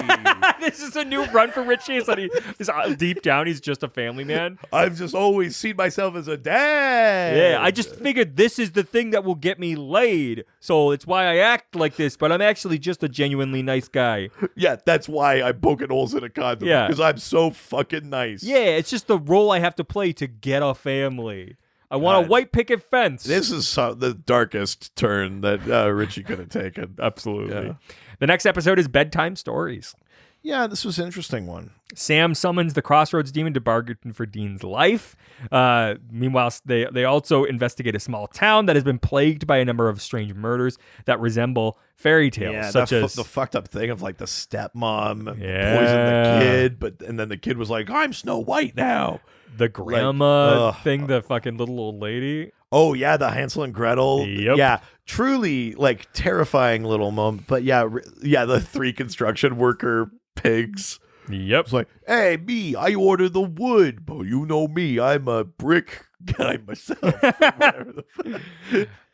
This is a new run for Richie. Is that deep down he's just a family man? I've just always seen myself as a dad. Yeah, I just figured this is the thing that will get me laid. So it's why I act like this, but I'm actually just a genuinely nice guy. Yeah, that's why I'm poking holes in a condom. Yeah. Because I'm so fucking nice. Yeah, it's just the role I have to play to get a family. I want a white picket fence. This is the darkest turn that Richie could have taken. Absolutely. Yeah. The next episode is Bedtime Stories. Yeah, this was an interesting one. Sam summons the Crossroads Demon to bargain for Dean's life. Meanwhile, they also investigate a small town that has been plagued by a number of strange murders that resemble fairy tales, such as the fucked up thing of like the stepmom poisoned the kid, and then the kid was like, "I'm Snow White now." The grandma thing, the fucking little old lady. Oh yeah, the Hansel and Gretel. Yep. Yeah, truly like terrifying little moment. But yeah, the 3 construction worker pigs. Yep. It's like, hey, me, I order the wood, but you know me, I'm a brick guy myself.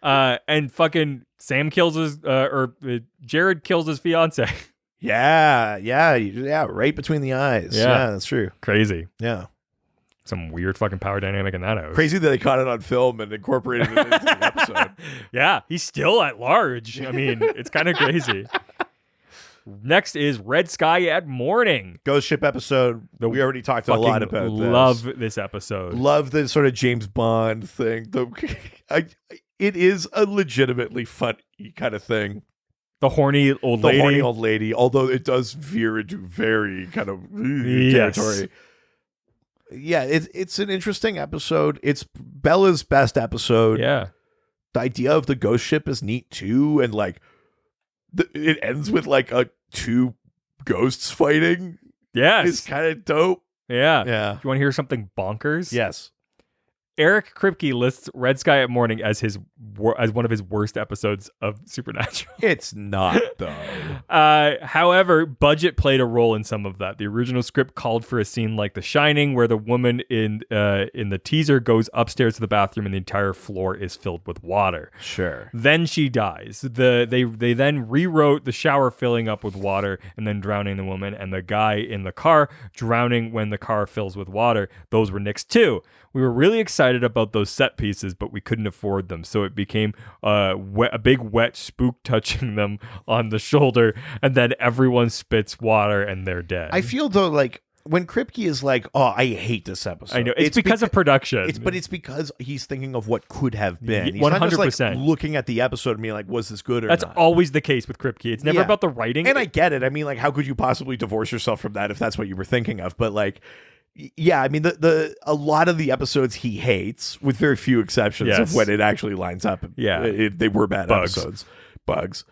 And fucking Sam kills his, Jared kills his fiance. Yeah, right between the eyes. Yeah, that's true. Crazy. Yeah. Some weird fucking power dynamic in that house. Crazy that they caught it on film and incorporated it into the episode. Yeah, he's still at large. I mean, it's kind of crazy. Next is Red Sky at Morning. Ghost ship episode. We already talked a lot about this. Love this episode. Love the sort of James Bond thing. It is a legitimately funny kind of thing. The horny old lady. Although it does veer into very kind of territory. Yeah, it's an interesting episode. It's Bella's best episode. Yeah. The idea of the ghost ship is neat too, and like it ends with like 2 ghosts fighting. Yes. It's kind of dope. Yeah. Yeah. You want to hear something bonkers? Yes. Eric Kripke lists Red Sky at Morning as one of his worst episodes of Supernatural. It's not, though. However, budget played a role in some of that. The original script called for a scene like The Shining, where the woman in the teaser goes upstairs to the bathroom and the entire floor is filled with water. Sure. Then she dies. They then rewrote the shower filling up with water and then drowning the woman, and the guy in the car drowning when the car fills with water. Those were nixed too. We were really excited about those set pieces, but we couldn't afford them. So it became a big wet spook touching them on the shoulder, and then everyone spits water and they're dead. I feel though like when Kripke is like, "Oh, I hate this episode." I know it's because of production. But it's because he's thinking of what could have been. He's 100%. not just like looking at the episode and being like, "Was this good or That's not?" always the case with Kripke. It's never about the writing. And I get it. I mean, like, how could you possibly divorce yourself from that if that's what you were thinking of? But like, yeah, I mean, a lot of the episodes he hates, with very few exceptions of when it actually lines up. Yeah, they were bad episodes. Bugs.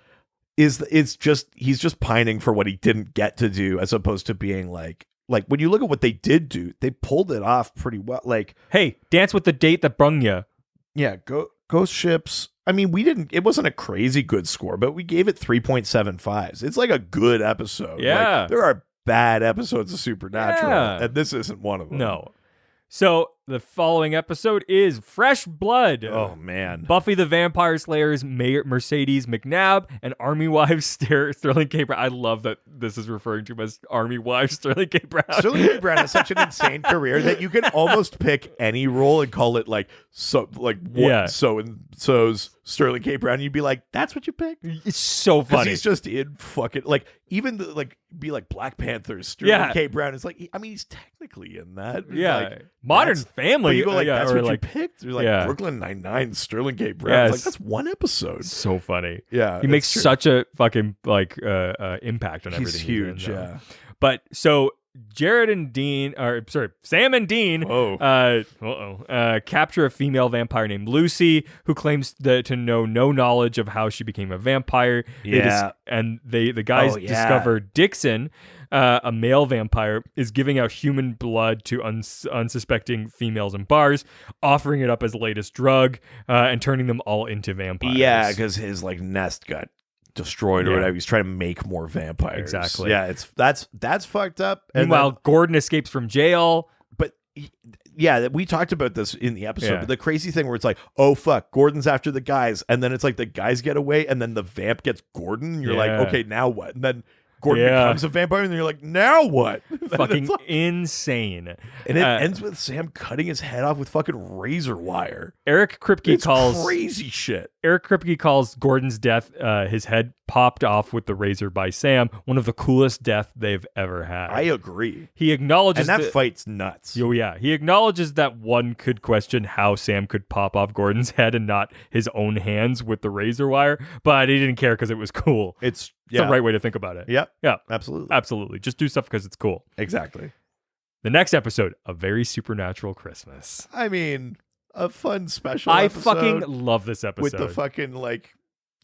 It's just he's just pining for what he didn't get to do, as opposed to being like when you look at what they did do, they pulled it off pretty well. Like, hey, dance with the date that brung you. Yeah, Ghost Ships. I mean, it wasn't a crazy good score, but we gave it 3.75s. It's like a good episode. Yeah, like, there are bad episodes of Supernatural, and this isn't one of them. No. So the following episode is Fresh Blood. Oh man, Buffy the Vampire Slayer's Mercedes McNabb and Army Wives Sterling K. Brown. I love that this is referring to him as Army Wives Sterling K. Brown. Sterling K. Brown has such an insane career that you can almost pick any role and call it so and so's Sterling K. Brown. You'd be like, that's what you picked. It's so funny. He's just in fucking even be like Black Panther's Sterling K. Brown is like. I mean, he's technically in that. Yeah, like, modern family. But you go like, yeah, that's or what like, you picked? You're like, yeah. Brooklyn Nine-Nine, Sterling K. Brown. Yes. Like, that's one episode. So funny. Yeah. He makes it's true. such a fucking like impact on He's everything. huge, he's in, though. yeah. But so Sam and Dean capture a female vampire named Lucy who claims to know no knowledge of how she became a vampire. Yeah. The guys discover Dixon, a male vampire, is giving out human blood to unsuspecting females in bars, offering it up as the latest drug, and turning them all into vampires. Yeah, because his like nest got destroyed or whatever. He's trying to make more vampires. Exactly. Yeah, that's fucked up. And Meanwhile, then, Gordon escapes from jail. but yeah, we talked about this in the episode. Yeah. But the crazy thing where it's like, oh fuck, Gordon's after the guys, and then it's like the guys get away, and then the vamp gets Gordon. You're like, okay, now what? And then Gordon becomes a vampire, and then you're like, now what? Fucking insane. And it ends with Sam cutting his head off with fucking razor wire. Eric Kripke calls crazy shit. Eric Kripke calls Gordon's death, his head popped off with the razor by Sam, one of the coolest deaths they've ever had. I agree. He acknowledges and that fight's nuts. Oh yeah, he acknowledges that one could question how Sam could pop off Gordon's head and not his own hands with the razor wire, but he didn't care because it was cool. It's the right way to think about it. Yep. Yeah. Absolutely. Just do stuff because it's cool. Exactly. The next episode, A Very Supernatural Christmas. I mean, a fun special I episode fucking love this episode. with the fucking like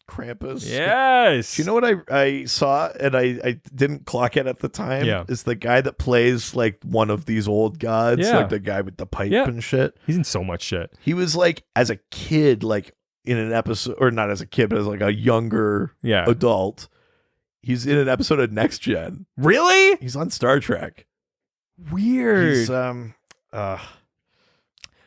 Krampus. Yes. Do you know what I saw and I didn't clock it at the time? Yeah. Is the guy that plays like one of these old gods, Yeah. like the guy with the pipe and shit. He's in so much shit. He was like, as a kid, like in an episode, or not as a kid, but as like a younger adult. He's in an episode of Next Gen. Really? He's on Star Trek. Weird. He's I'm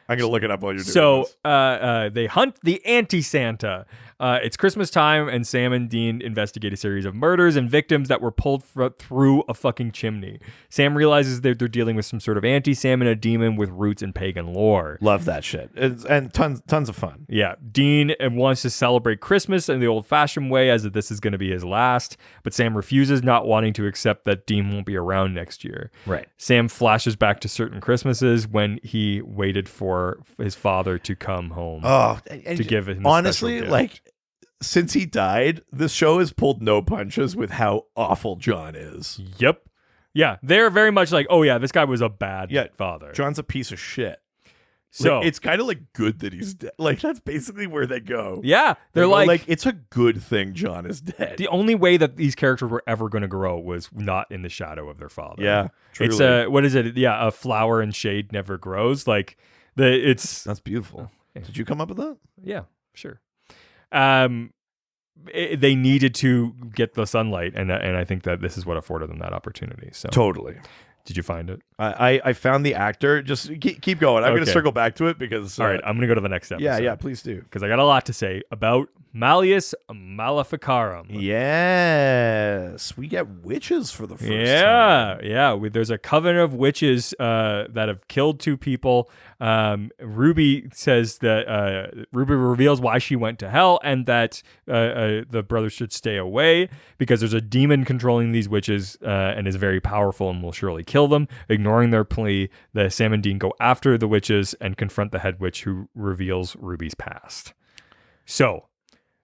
gonna look it up while you're doing this. So they hunt the anti-Santa. It's Christmas time, and Sam and Dean investigate a series of murders and victims that were pulled through a fucking chimney. Sam realizes that they're dealing with some sort of anti-Sam and a demon with roots in pagan lore. Love that shit. And tons of fun. Yeah. Dean wants to celebrate Christmas in the old-fashioned way, as if this is going to be his last, but Sam refuses, not wanting to accept that Dean won't be around next year. Right. Sam flashes back to certain Christmases when he waited for his father to come home to give him honestly, a special gift. like, since he died, this show has pulled no punches with how awful John is. Yep. Yeah, they're very much like, oh yeah, this guy was a bad father. John's a piece of shit. So like, it's kind of like good that he's dead. Like, that's basically where they go. Yeah, they're go, like it's a good thing John is dead. The only way that these characters were ever going to grow was not in the shadow of their father. Yeah, truly. It's what is it? Yeah, a flower in shade never grows. Like that's beautiful. Did you come up with that? Yeah, sure. They needed to get the sunlight, and I think that this is what afforded them that opportunity. So totally. Did you find it? I found the actor. Just keep going. I'm going to circle back to it because... all right, I'm going to go to the next episode. Yeah, please do. Because I got a lot to say about Malleus Maleficarum. Yes. We get witches for the first time. Yeah. There's a coven of witches that have killed two people. Ruby says that Ruby reveals why she went to hell and that the brothers should stay away because there's a demon controlling these witches and is very powerful and will surely kill them. Ignoring their plea, the Sam and Dean go after the witches and confront the head witch who reveals Ruby's past. So,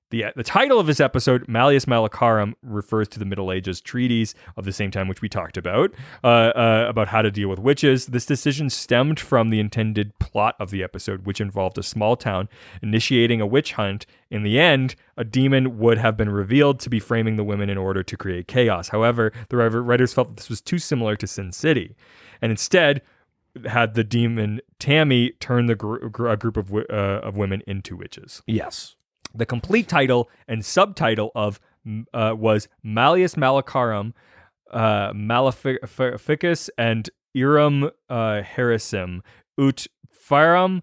the title of this episode, Malleus Maleficarum, refers to the Middle Ages treatise of the same time, which we talked about how to deal with witches. This decision stemmed from the intended plot of the episode, which involved a small town initiating a witch hunt. In the end, a demon would have been revealed to be framing the women in order to create chaos. However, the writers felt that this was too similar to Sin City, and instead had the demon Tammy turn a group of women into witches. Yes. The complete title and subtitle of was Malleus Maleficarum, Maleficus and Irum Herisim ut Firum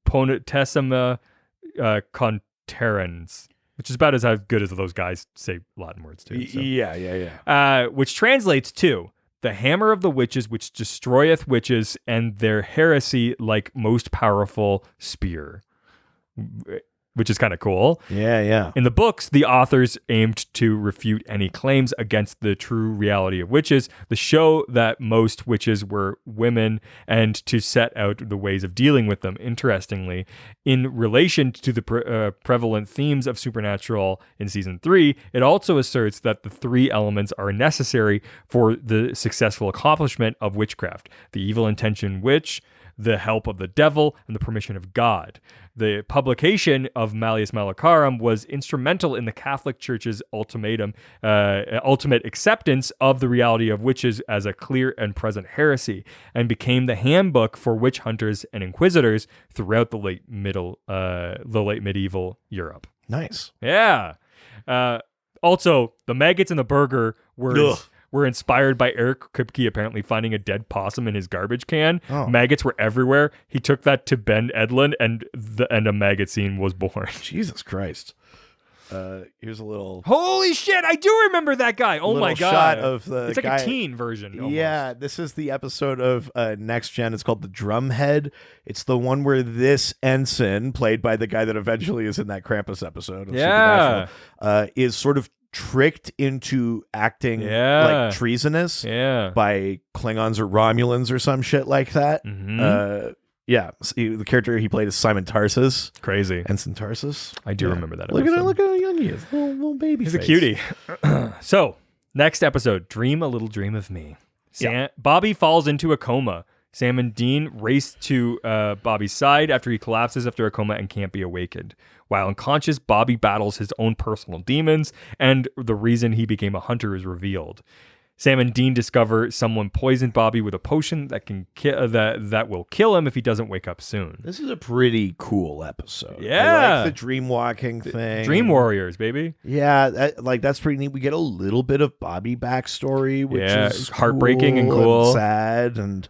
Ponitessima Conterens, which is about as good as those guys say Latin words too. So. Yeah. Which translates to the hammer of the witches, which destroyeth witches, and their heresy like most powerful spear. which is kind of cool. Yeah. In the books, the authors aimed to refute any claims against the true reality of witches, the show that most witches were women, and to set out the ways of dealing with them. Interestingly, in relation to the prevalent themes of supernatural in season 3, it also asserts that the 3 elements are necessary for the successful accomplishment of witchcraft: the evil intention witch, the help of the devil, and the permission of God. The publication of Malleus Maleficarum was instrumental in the Catholic Church's ultimate acceptance of the reality of witches as a clear and present heresy, and became the handbook for witch hunters and inquisitors throughout the late medieval Europe. Nice. Yeah. Also, the maggots in the burger were inspired by Eric Kripke apparently finding a dead possum in his garbage can. Oh. Maggots were everywhere. He took that to Ben Edlund, and a maggot scene was born. Jesus Christ. Here's a little... Holy shit, I do remember that guy. Oh my God. Shot of the it's like guy. a teen version. Almost. Yeah, this is the episode of Next Gen. It's called The Drumhead. It's the one where this ensign, played by the guy that eventually is in that Krampus episode of Supernatural, is sort of tricked into acting like treasonous by Klingons or Romulans or some shit like that. Mm-hmm. The character he played is Simon Tarsus. Crazy. Ensign Tarsus. I do remember that Look episode. at how young he is. Little baby He's a face. cutie. So, next episode, Dream a Little Dream of Me. Bobby falls into a coma. Sam and Dean race to Bobby's side after he collapses after a coma and can't be awakened. While unconscious, Bobby battles his own personal demons, and the reason he became a hunter is revealed. Sam and Dean discover someone poisoned Bobby with a potion that can that will kill him if he doesn't wake up soon. This is a pretty cool episode. Yeah. I like the dream walking thing. Dream Warriors, baby. Yeah, that's pretty neat. We get a little bit of Bobby backstory, which is heartbreaking and cool. And sad, and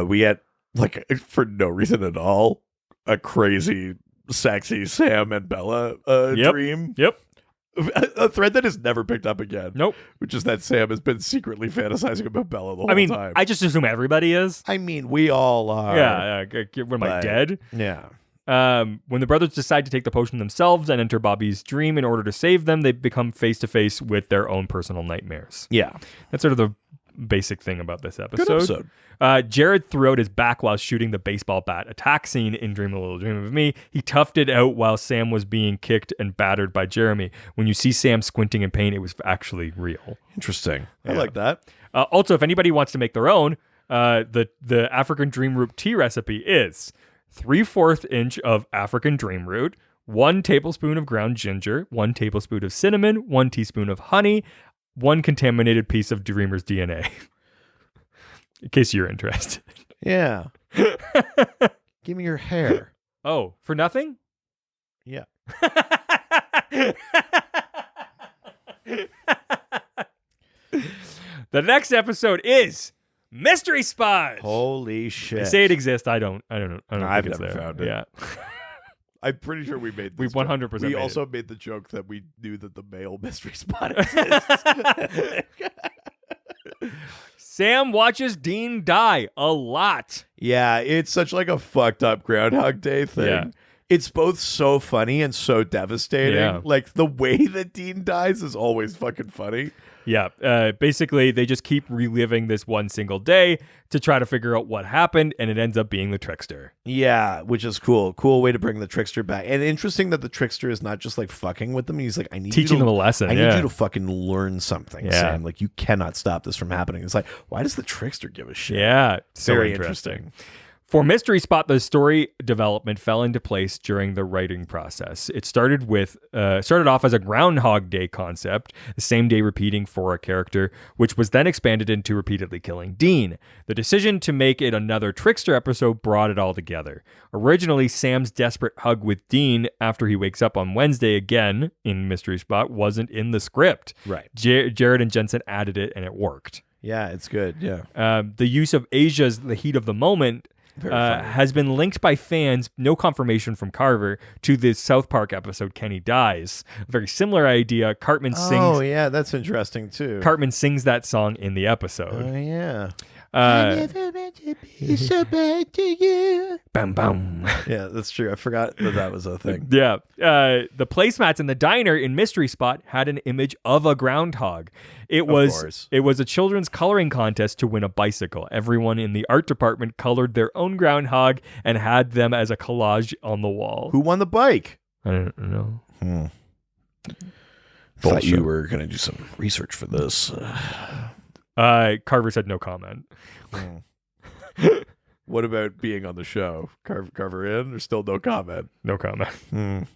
we get, like, for no reason at all, a crazy, sexy Sam and Bella dream. Yep. A thread that is never picked up again. Nope. Which is that Sam has been secretly fantasizing about Bella the whole time. I just assume everybody is. I mean, we all are. Yeah. When am I dead? Yeah. When the brothers decide to take the potion themselves and enter Bobby's dream in order to save them, they become face to face with their own personal nightmares. Yeah. That's sort of the basic thing about this episode. Good episode. Jared threw out his back while shooting the baseball bat attack scene in Dream a Little Dream of Me. He toughed it out while Sam was being kicked and battered by Jeremy. When you see Sam squinting in pain, it was actually real. Interesting. I like that. Also, if anybody wants to make their own, the African Dream Root tea recipe is 3/4 inch of African Dream Root, 1 tablespoon of ground ginger, 1 tablespoon of cinnamon, 1 teaspoon of honey, 1 contaminated piece of Dreamer's DNA. In case you're interested. Yeah. Give me your hair. Oh, for nothing? Yeah. The next episode is Mystery Spies. Holy shit. They say it exists. I don't know. I've never found it. Yeah. I'm pretty sure we made We this 100% joke. We made also made the joke that we knew that the male mystery spot exists. Sam watches Dean die a lot. Yeah, it's such like a fucked up Groundhog Day thing. Yeah. It's both so funny and so devastating. Yeah. Like, the way that Dean dies is always fucking funny. Yeah. Basically, they just keep reliving this one single day to try to figure out what happened, and it ends up being the Trickster. Yeah, which is cool. Cool way to bring the Trickster back. And interesting that the Trickster is not just like fucking with them. He's like, I need Teaching you to, them a lesson. I need you to fucking learn something, Yeah. Sam. Like, you cannot stop this from happening. It's like, why does the Trickster give a shit? Yeah. So Very interesting. For Mystery Spot, the story development fell into place during the writing process. It started off as a Groundhog Day concept, the same day repeating for a character, which was then expanded into repeatedly killing Dean. The decision to make it another Trickster episode brought it all together. Originally, Sam's desperate hug with Dean after he wakes up on Wednesday again in Mystery Spot wasn't in the script. Right. Jared and Jensen added it, and it worked. Yeah, it's good. Yeah. The use of Asia's The Heat of the Moment has been linked by fans, no confirmation from Carver, to the South Park episode Kenny Dies. A very similar idea. Cartman sings. Oh, yeah, that's interesting too. Cartman sings that song in the episode. Oh, yeah. never meant to be so bad to you. Bam, bam. Yeah, that's true. I forgot that was a thing. Yeah. The placemats in the diner in Mystery Spot had an image of a groundhog. It course. was a children's coloring contest to win a bicycle. Everyone in the art department colored their own groundhog and had them as a collage on the wall. Who won the bike? I don't know. Thought you were going to do some research for this. Carver said no comment. What about being on the show? Carver in or still no comment? No comment.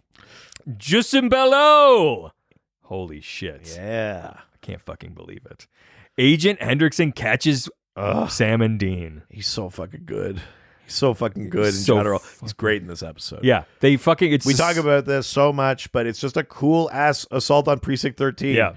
Justin Bello! Holy shit. Yeah. I can't fucking believe it. Agent Hendrickson catches Sam and Dean. He's so fucking good. He's so fucking good in So general. He's great in this episode. Yeah. They fucking... We talk about this so much, but it's just a cool ass assault on Precinct 13. Yeah.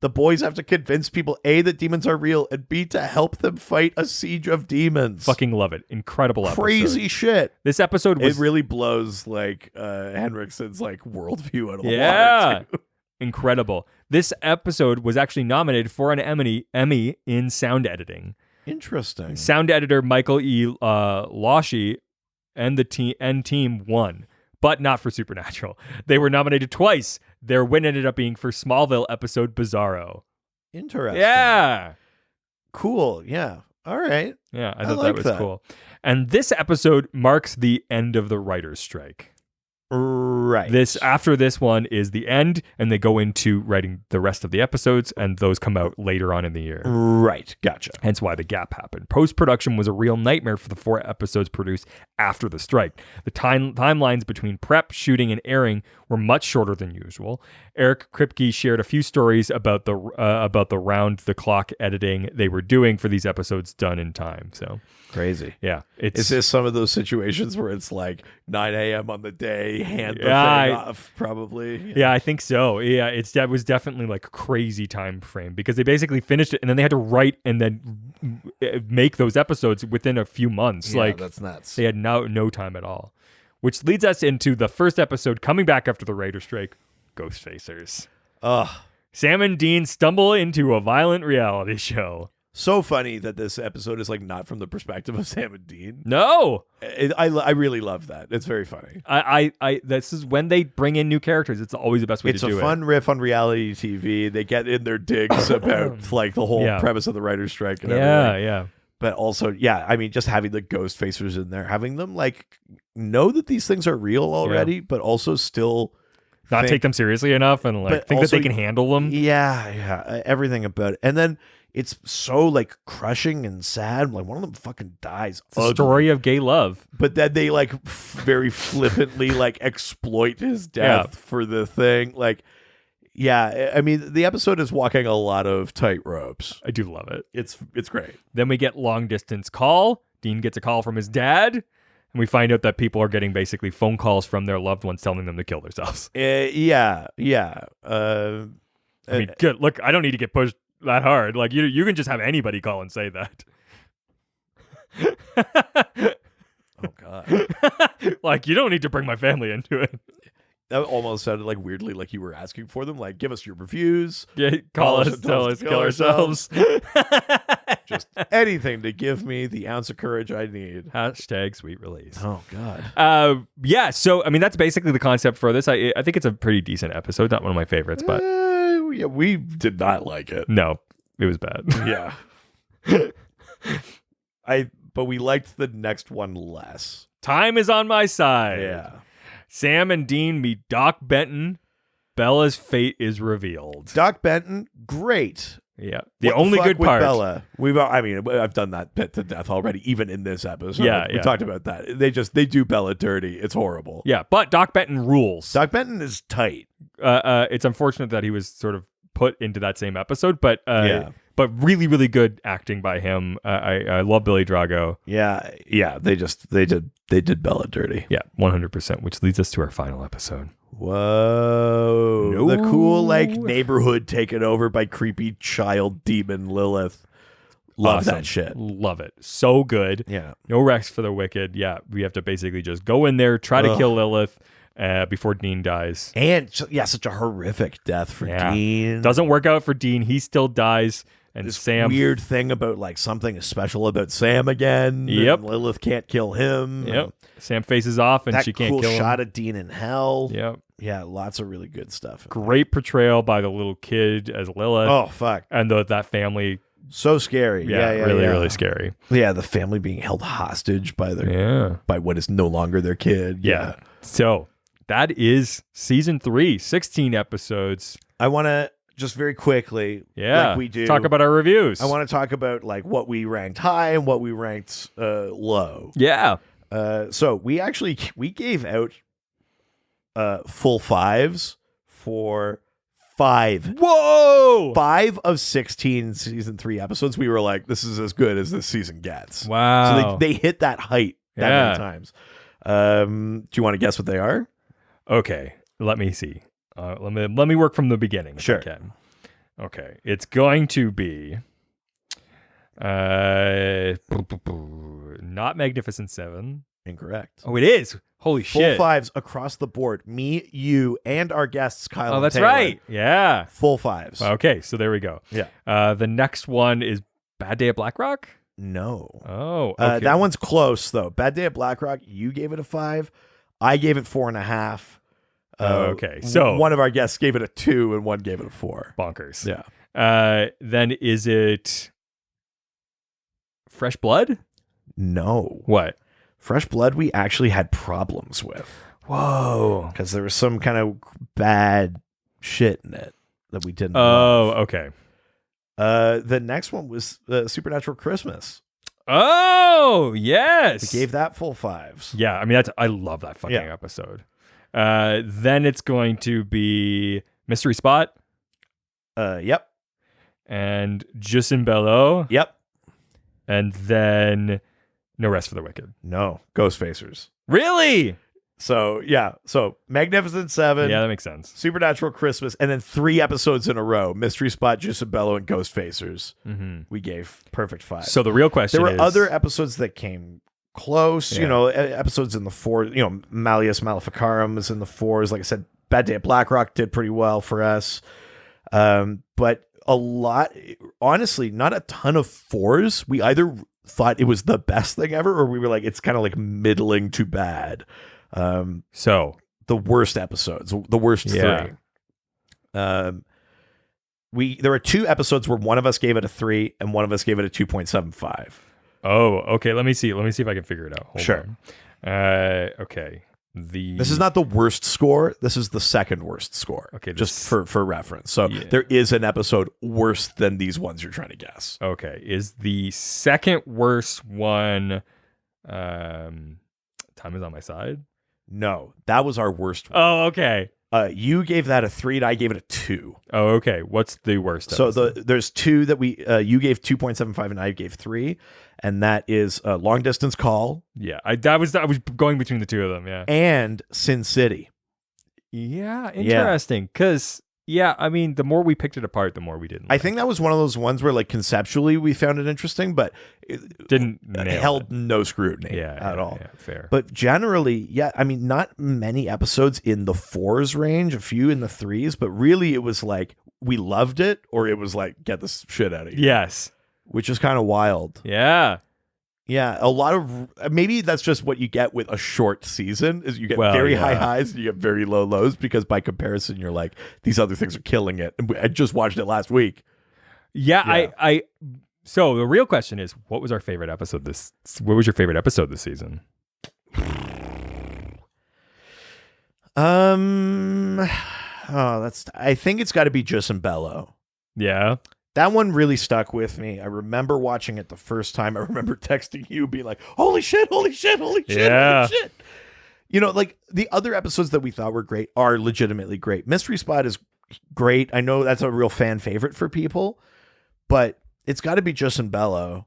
The boys have to convince people, A, that demons are real, and B, to help them fight a siege of demons. Fucking love it. Incredible episode. Crazy shit. This episode was... It really blows like Henriksen's like worldview out of the water, too. Incredible. This episode was actually nominated for an Emmy in sound editing. Interesting. Sound editor Michael E. Loshy and the team won, but not for Supernatural. They were nominated twice. Their win ended up being for Smallville episode Bizarro. Interesting. Yeah. Cool. Yeah. All right. Yeah, I thought like that was that. cool. And this episode marks the end of the writer's strike. Right. After this one is the end, and they go into writing the rest of the episodes, and those come out later on in the year. Right. Gotcha. Hence why the gap happened. Post-production was a real nightmare for the 4 episodes produced after the strike. The timelines between prep, shooting, and airing were much shorter than usual. Eric Kripke shared a few stories about the round-the-clock editing they were doing for these episodes done in time. So Crazy. yeah, Is this some of those situations where it's like 9 a.m. on the day, hand the thing off, probably? Yeah, I think so. Yeah, that was definitely like a crazy time frame because they basically finished it and then they had to write and then make those episodes within a few months. Yeah, like that's nuts. They had no time at all. Which leads us into the first episode coming back after the writer's strike, Ghost Facers. Ugh. Sam and Dean stumble into a violent reality show. So funny that this episode is like not from the perspective of Sam and Dean. No, I really love that. It's very funny. I this is when they bring in new characters. It's always the best way It's to do it. a fun riff on reality TV. They get in their digs about like the whole Yeah. premise of the writer's strike and everything. Yeah. But also, yeah, I mean, just having the ghost facers in there, having them like know that these things are real already, but also still Not take them seriously enough and like but think that also- they can handle them. Yeah, everything about it. And then it's so like crushing and sad. Like one of them fucking dies. It's a story of gay love. But then they like very flippantly like exploit his death for the thing. Like, yeah, I mean, the episode is walking a lot of tight ropes. I do love it. It's great. Then we get long distance call. Dean gets a call from his dad, and we find out that people are getting basically phone calls from their loved ones telling them to kill themselves. Yeah. I mean, good. Look, I don't need to get pushed that hard. Like you can just have anybody call and say that. Oh God. Like you don't need to bring my family into it. That almost sounded like weirdly like you were asking for them. Like, give us your reviews. Yeah, call us, tell us, kill ourselves. Just anything to give me the ounce of courage I need. Hashtag sweet release. Oh God. Yeah. So I mean, that's basically the concept for this. I think it's a pretty decent episode. Not one of my favorites, but Yeah, we did not like it. no, it was bad. Yeah. But we liked the next one less. Time is on my side. Yeah. Sam and Dean meet Doc Benton. Bella's fate is revealed. Doc Benton, great. Yeah. The What only fuck good with part. Bella. I've done that bit to death already, even in this episode. Yeah, We yeah. talked about that. They do Bella dirty. It's horrible. Yeah, but Doc Benton rules. Doc Benton is tight. It's unfortunate that he was sort of put into that same episode, but Yeah. but really, really good acting by him. I love Billy Drago. Yeah. They did Bella dirty. Yeah, 100%, which leads us to our final episode. Whoa. No. The cool like neighborhood taken over by creepy child demon Lilith. Love Awesome. that shit. Love it. So good. Yeah. No rest for the wicked. Yeah, we have to basically just go in there, try to kill Lilith before Dean dies. And such a horrific death for Yeah. Dean. Doesn't work out for Dean. He still dies. And this Sam weird thing about like something is special about Sam again. Yep. And Lilith can't kill him. Yep. Sam faces off and That she can't cool kill him. shot of Dean in hell. Yep. Yeah, lots of really good stuff. Great portrayal by the little kid as Lilith. Oh fuck. And that family. So scary. Yeah, really scary. Yeah, the family being held hostage by by what is no longer their kid. Yeah. So that is season 3, 16 episodes. I want to just very quickly, like we do, talk about our reviews. I want to talk about like what we ranked high and what we ranked low. Yeah. So we gave out full 5s for 5. Whoa! 5 of 16 season 3 episodes. We were like, this is as good as this season gets. Wow. So they hit that height that many times. Do you want to guess what they are? Okay. Let me see. Let me work from the beginning. Sure. If I can. Okay. It's going to be not Magnificent 7. Incorrect. Oh, it is. Holy Full shit. 5s across the board. Me, you, and our guests, Kyle Oh, and that's Taylor. right. Yeah. Full 5s. Okay, so there we go. Yeah. The next one is Bad Day at Blackrock. No. Oh, okay. That one's close, though. Bad Day at Blackrock, you gave it a 5. I gave it 4.5. Okay, so one of our guests gave it a 2 and one gave it a 4. Bonkers. Yeah. Then is it Fresh Blood? No. What? Fresh Blood, we actually had problems with. Whoa. Because there was some kind of bad shit in it that we didn't Oh, love. okay. The next one was Supernatural Christmas. Oh, yes. We gave that full 5s. Yeah, I mean, I love that fucking episode. Then it's going to be Mystery Spot. Yep. And Justin Bello. Yep. And then No Rest for the Wicked. No. Ghostfacers. Really? So, yeah. So, Magnificent 7. Yeah, that makes sense. Supernatural Christmas. And then 3 episodes in a row. Mystery Spot, Gisabello, and Ghostfacers. Mm-hmm. We gave perfect 5. So the real question there is... were other episodes that came close. Yeah. You know, episodes in the 4s. You know, Malleus Maleficarum is in the 4s. Like I said, Bad Day at Blackrock did pretty well for us. But a lot... Honestly, not a ton of 4s. We either thought it was the best thing ever, or we were like, it's kind of like middling to bad. So the worst episodes, the worst 3. There were 2 episodes where one of us gave it a 3 and one of us gave it a 2.75. Oh, okay. Let me see if I can figure it out. Hold Sure. on. Okay. This is not the worst score. This is the second worst score. Okay, just for reference. So Yeah. there is an episode worse than these ones you're trying to guess. Okay. Is the second worst one Time Is on My Side? No, that was our worst one. Oh, okay. You gave that a 3 and I gave it a 2. Oh, okay. What's the worst So episode? there's 2 that you gave 2.75 and I gave 3, and that is Long Distance Call. Yeah, I was going between the two of them. Yeah. And Sin City. Yeah, interesting. Because I mean, the more we picked it apart, the more we didn't. I think that was one of those ones where, like, conceptually we found it interesting, but it didn't held no scrutiny at all. Yeah, fair. But generally, I mean, not many episodes in the 4s range, a few in the 3s, but really it was like we loved it, or it was like, get this shit out of here. Yes. Which is kind of wild. Yeah. Yeah, a lot of maybe that's just what you get with a short season is you get very high highs and you get very low lows, because by comparison you're like, these other things are killing it. And I just watched it last week. Yeah. So the real question is, what was your favorite episode this season? I think it's got to be Justin Bello. Yeah. That one really stuck with me. I remember watching it the first time. I remember texting you being like, holy shit, holy shit, holy shit, Yeah. holy shit. You know, like the other episodes that we thought were great are legitimately great. Mystery Spot is great. I know that's a real fan favorite for people, but it's got to be Justin Bello.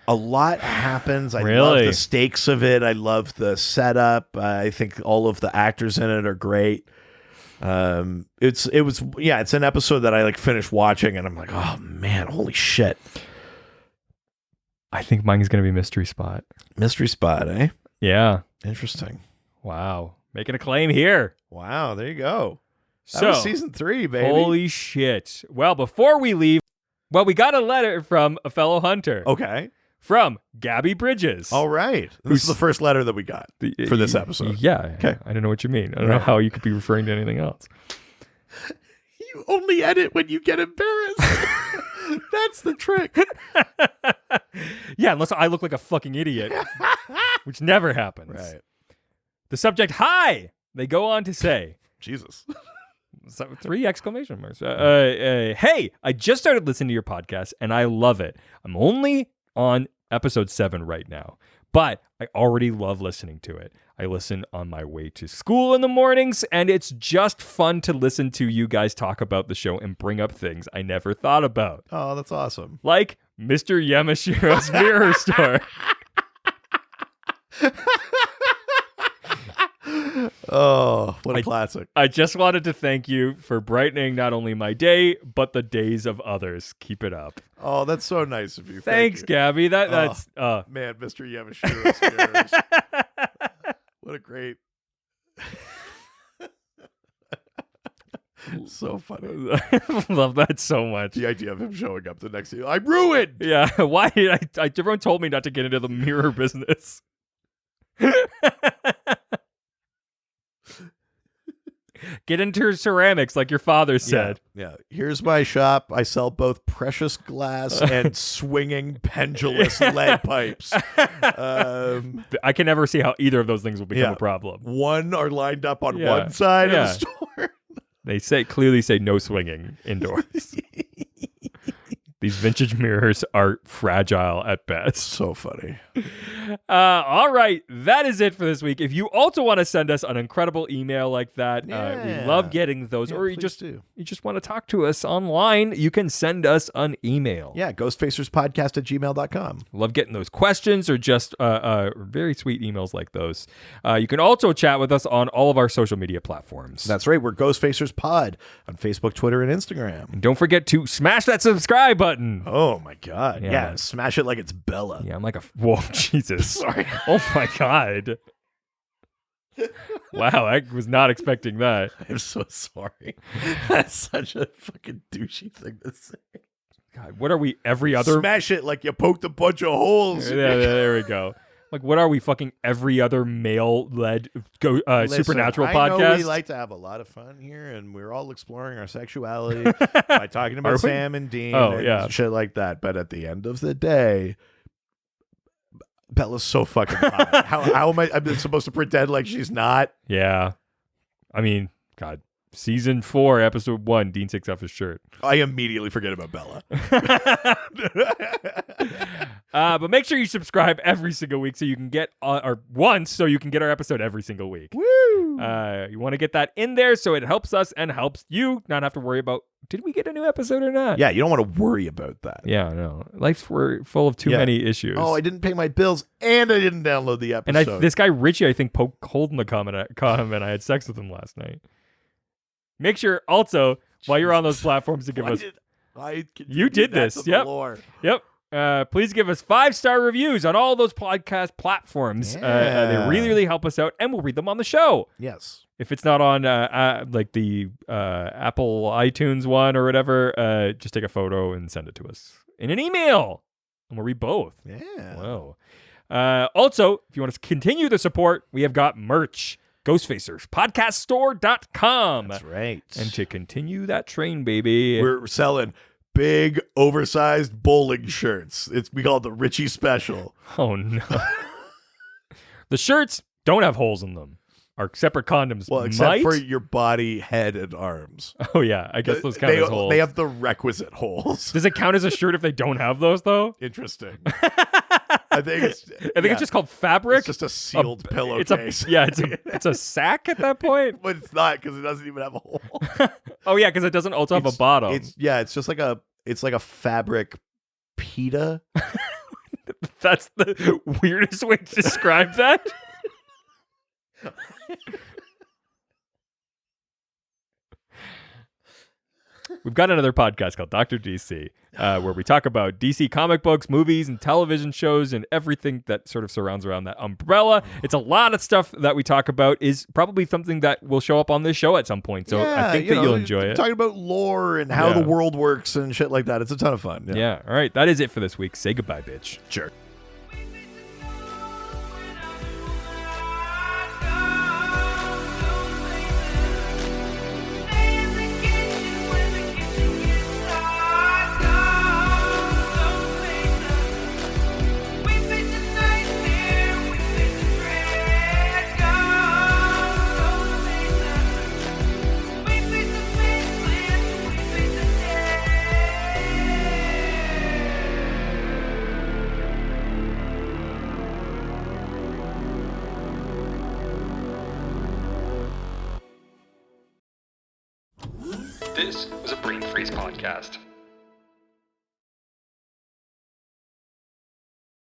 A lot happens. I love the stakes of it. I love the setup. I think all of the actors in it are great. It's an episode that I like finished watching and I'm like, oh man, holy shit. I think mine is going to be Mystery Spot. Mystery Spot, eh? Yeah. Interesting. Wow. Making a claim here. Wow, there you go. That was season 3, baby. Holy shit. Well, before we leave, Well, we got a letter from a fellow hunter. Okay. From Gabby Bridges. All right. This is the first letter that we got for this episode. Yeah. Okay. I don't know what you mean. I don't know how you could be referring to anything else. You only edit when you get embarrassed. That's the trick. Yeah, unless I look like a fucking idiot, which never happens. Right. The subject, hi! They go on to say, Jesus. 3 exclamation marks. Hey, I just started listening to your podcast and I love it. I'm only on episode 7 right now, but I already love listening to it. I listen on my way to school in the mornings, and it's just fun to listen to you guys talk about the show and bring up things I never thought about. Oh, that's awesome. Like Mr. Yamashiro's mirror store. Oh, what a classic. I just wanted to thank you for brightening not only my day, but the days of others. Keep it up. Oh, that's so nice of you. Thanks, you. Gabby. That's Man, Mr. Yamashiro's mirrors. What a great... So funny. Love that so much. The idea of him showing up the next day. I'm ruined! Yeah, why did everyone told me not to get into the mirror business. Get into ceramics like your father said. Yeah. Here's my shop. I sell both precious glass and swinging pendulous lead pipes. I can never see how either of those things will become a problem. One are lined up on one side of the store. They clearly say no swinging indoors. These vintage mirrors are fragile at best. So funny. All right. That is it for this week. If you also want to send us an incredible email like that, we love getting those. Or you just want to talk to us online, you can send us an email. Yeah, ghostfacerspodcast@gmail.com. Love getting those questions or just very sweet emails like those. You can also chat with us on all of our social media platforms. That's right. We're Ghostfacers Pod on Facebook, Twitter, and Instagram. And don't forget to smash that subscribe button. Oh, my God. Yeah, smash it like it's Bella. Yeah, I'm like whoa, Jesus. Sorry. Oh, my God. Wow, I was not expecting that. I'm so sorry. That's such a fucking douchey thing to say. God, what are we, every other... Smash it like you poked a bunch of holes. Yeah, there we go. Like, what are we, fucking every other male-led supernatural podcast? I know we like to have a lot of fun here, and we're all exploring our sexuality by talking about Sam and Dean and shit like that. But at the end of the day, Bella's so fucking hot. How am I supposed to pretend like she's not? Yeah. I mean, God. Season 4, episode 1, Dean takes off his shirt. I immediately forget about Bella. But make sure you subscribe every single week so you can get our episode every single week. Woo! You want to get that in there so it helps us and helps you not have to worry about, did we get a new episode or not? Yeah, you don't want to worry about that. Yeah, no. Life's full of too many issues. Oh, I didn't pay my bills and I didn't download the episode. And this guy Richie, I think, poked holes in the comment I had sex with him last night. Make sure also, while you're on those platforms, to give us... You did this. Yep. Please give us 5-star reviews on all those podcast platforms. Yeah. They really, really help us out, and we'll read them on the show. Yes. If it's not on like the Apple iTunes one or whatever, just take a photo and send it to us in an email, and we'll read both. Yeah. Whoa. Also, if you want to continue the support, we have got merch. GhostfacersPodcastStore.com. That's right. And to continue that train, baby, we're selling big, oversized bowling shirts. We call it the Richie Special. Oh, no. The shirts don't have holes in them. Our separate condoms except for your body, head, and arms. Oh, yeah. I guess those count as holes. They have the requisite holes. Does it count as a shirt if they don't have those, though? Interesting. I think it's just called fabric. It's just a sealed pillowcase. It's a sack at that point. But it's not because it doesn't even have a hole. Oh yeah, because it doesn't also have a bottom. It's just like a fabric pita. That's the weirdest way to describe that. we've got another podcast called Dr. DC, where we talk about DC comic books, movies, and television shows, and everything that sort of surrounds around that umbrella. It's a lot of stuff that we talk about is probably something that will show up on this show at some point. So I think that you'll enjoy it. Talking about lore and how the world works and shit like that. It's a ton of fun. Yeah. All right. That is it for this week. Say goodbye, bitch. Sure. This was a Brain Freeze podcast.